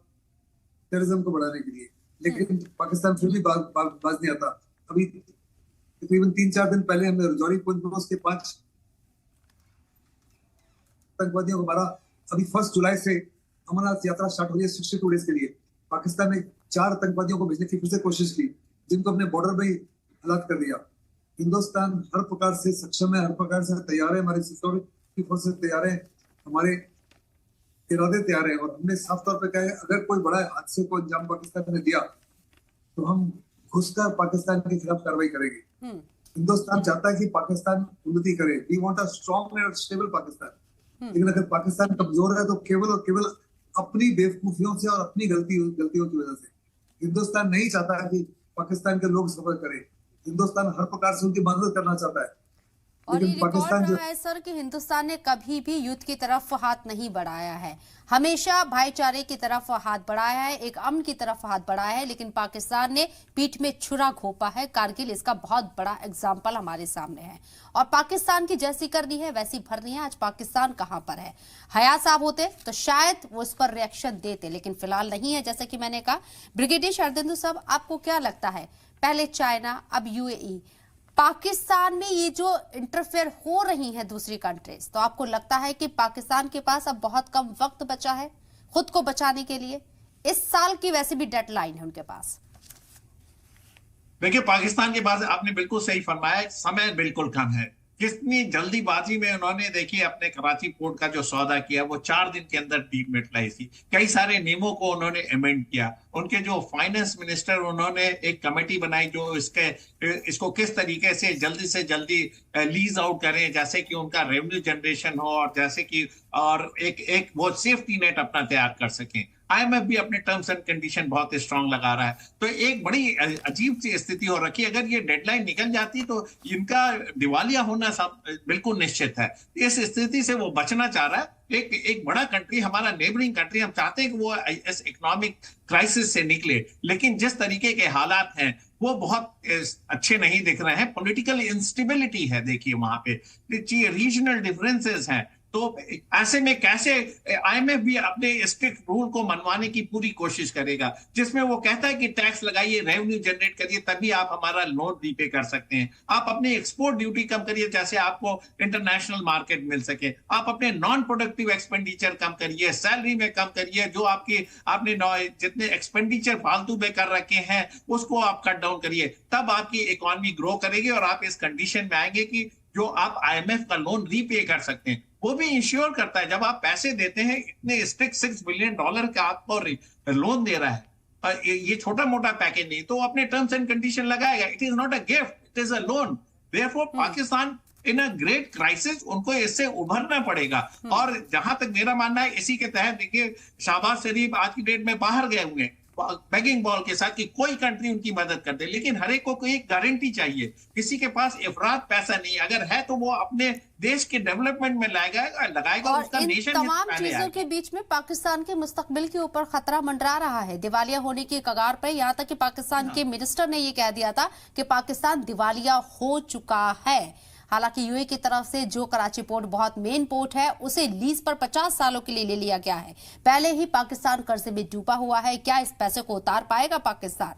टेररिज्म को बढ़ाने के लिए। लेकिन पाकिस्तान फिर भी बाज नहीं आता। अभी तकरीबन 3-4 दिन पहले हमने रजौरी पुंछ के 5 आतंकवादियों को मारा। अभी 1 जुलाई से अमरनाथ यात्रा स्टार्ट हो रही है 62 डेज के लिए। पाकिस्तान ने 4 आतंकवादियों को भेजने की फिर से कोशिश की, जिनको अपने बॉर्डर में ही हलाक कर दिया। हिंदुस्तान हर प्रकार से सक्षम है, हर प्रकार से तैयार है, हमारी सिक्योरिटी फोर्सेस तैयार है, हमारे इरादे तैयार है। और हमने साफ तौर पे कहा है अगर कोई बड़ा हादसे को अंजाम पाकिस्तान ने दिया तो हम घुसकर पाकिस्तान के खिलाफ कार्रवाई करेंगे। हिंदुस्तान चाहता है कि पाकिस्तान उन्नति करे। We want a strong and stable Pakistan. लेकिन अगर पाकिस्तान कमजोर है तो केवल और केवल अपनी बेवकूफियों से और अपनी गलतियों की वजह से। हिंदुस्तान नहीं चाहता कि पाकिस्तान के लोग सफर करें। हिंदुस्तान हर प्रकार से उनकी मदद करना चाहता है। और ये रिकॉर्ड रहा है सर कि हिंदुस्तान ने कभी भी युद्ध की तरफ हाथ नहीं बढ़ाया है, हमेशा भाईचारे की तरफ हाथ बढ़ाया है, एक अमन की तरफ हाथ बढ़ाया है। लेकिन पाकिस्तान ने पीठ में छुरा घोंपा है। कारगिल इसका बहुत बड़ा एग्जाम्पल हमारे सामने है। और पाकिस्तान की जैसी करनी है वैसी भरनी है। आज पाकिस्तान कहां पर है? हया साहब होते तो शायद वो इस पर रिएक्शन देते, लेकिन फिलहाल नहीं है। जैसे कि मैंने कहा, ब्रिगेडियर शरदेंदु साहब, आपको क्या लगता है, पहले चाइना अब यूएई, पाकिस्तान में ये जो इंटरफेयर हो रही है दूसरी कंट्रीज, तो आपको लगता है कि पाकिस्तान के पास अब बहुत कम वक्त बचा है खुद को बचाने के लिए? इस साल की वैसे भी डेडलाइन है उनके पास। देखिए, पाकिस्तान के पास आपने बिल्कुल सही फरमाया, समय बिल्कुल कम है। कितनी जल्दीबाजी में उन्होंने देखिए अपने कराची पोर्ट का जो सौदा किया वो 4 दिन के अंदर डीमिलिटराइज की। कई सारे नियमों को उन्होंने अमेंड किया। उनके जो फाइनेंस मिनिस्टर, उन्होंने एक कमेटी बनाई जो इसको किस तरीके से जल्दी लीज आउट करें, जैसे कि उनका रेवेन्यू जनरेशन हो और जैसे कि और एक वो सेफ्टी नेट अपना तैयार कर सकें। IMF भी अपने टर्म्स एंड कंडीशन बहुत स्ट्रांग लगा रहा है। तो एक बड़ी अजीब सी स्थिति हो रखी है। अगर ये डेडलाइन निकल जाती तो इनका दिवालिया होना बिल्कुल निश्चित है। इस स्थिति से वो बचना चाह रहा है। एक बड़ा कंट्री, हमारा नेबरिंग कंट्री, हम चाहते हैं कि वो इस इकोनॉमिक क्राइसिस से निकले, लेकिन जिस तरीके के हालात हैं वो बहुत अच्छे नहीं दिख रहे हैं। पॉलिटिकल इंस्टेबिलिटी है, देखिए वहां पे रीजनल डिफरेंसेस हैं। तो ऐसे में कैसे IMF भी अपने स्ट्रिक्ट रूल को मनवाने की पूरी कोशिश करेगा, जिसमें वो कहता है कि टैक्स लगाइए, रेवेन्यू जनरेट करिए, तभी आप हमारा लोन रीपे कर सकते हैं। आप अपने एक्सपोर्ट ड्यूटी कम करिए जैसे आपको इंटरनेशनल मार्केट मिल सके। आप अपने नॉन प्रोडक्टिव एक्सपेंडिचर कम करिए, सैलरी में कम करिए, जो आपने जितने एक्सपेंडिचर फालतू में कर रखे हैं उसको आप कट डाउन करिए। तब आपकी इकोनॉमी ग्रो करेगी और आप इस कंडीशन में आएंगे कि जो आप IMF का लोन रीपे कर सकते हैं। वो भी इंश्योर करता है, जब आप पैसे देते हैं, इतने स्ट्रिक्ट $6 बिलियन का आपको लोन दे रहा है, और ये छोटा मोटा पैकेज नहीं, तो अपने टर्म्स एंड कंडीशन लगाएगा। It is not a gift, it is a loan. Therefore Pakistan in a great crisis, उनको इससे उभरना पड़ेगा। और जहां तक मेरा मानना है, इसी के तहत देखिए शहबाज शरीफ आज की डेट में बाहर गए हुए हैं, बैगिंग बॉल के साथ कि कोई कंट्री उनकी मदद कर दे, लेकिन हर एक को एक गारंटी चाहिए। किसी के पास इफरात पैसा नहीं, अगर है तो वो अपने देश के डेवलपमेंट में लगाएगा और उसका इन नेशन तमाम चीजों के बीच में पाकिस्तान के मुस्तकबिल के ऊपर खतरा मंडरा रहा है, दिवालिया होने की कगार पर। यहाँ तक कि पाकिस्तान के मिनिस्टर ने ये कह दिया था कि पाकिस्तान दिवालिया हो चुका है। हालांकि यूएई की तरफ से जो कराची पोर्ट बहुत मेन पोर्ट है उसे लीज पर 50 सालों के लिए ले लिया गया है। पहले ही पाकिस्तान कर्जे में डूबा हुआ है। क्या इस पैसे को उतार पाएगा पाकिस्तान?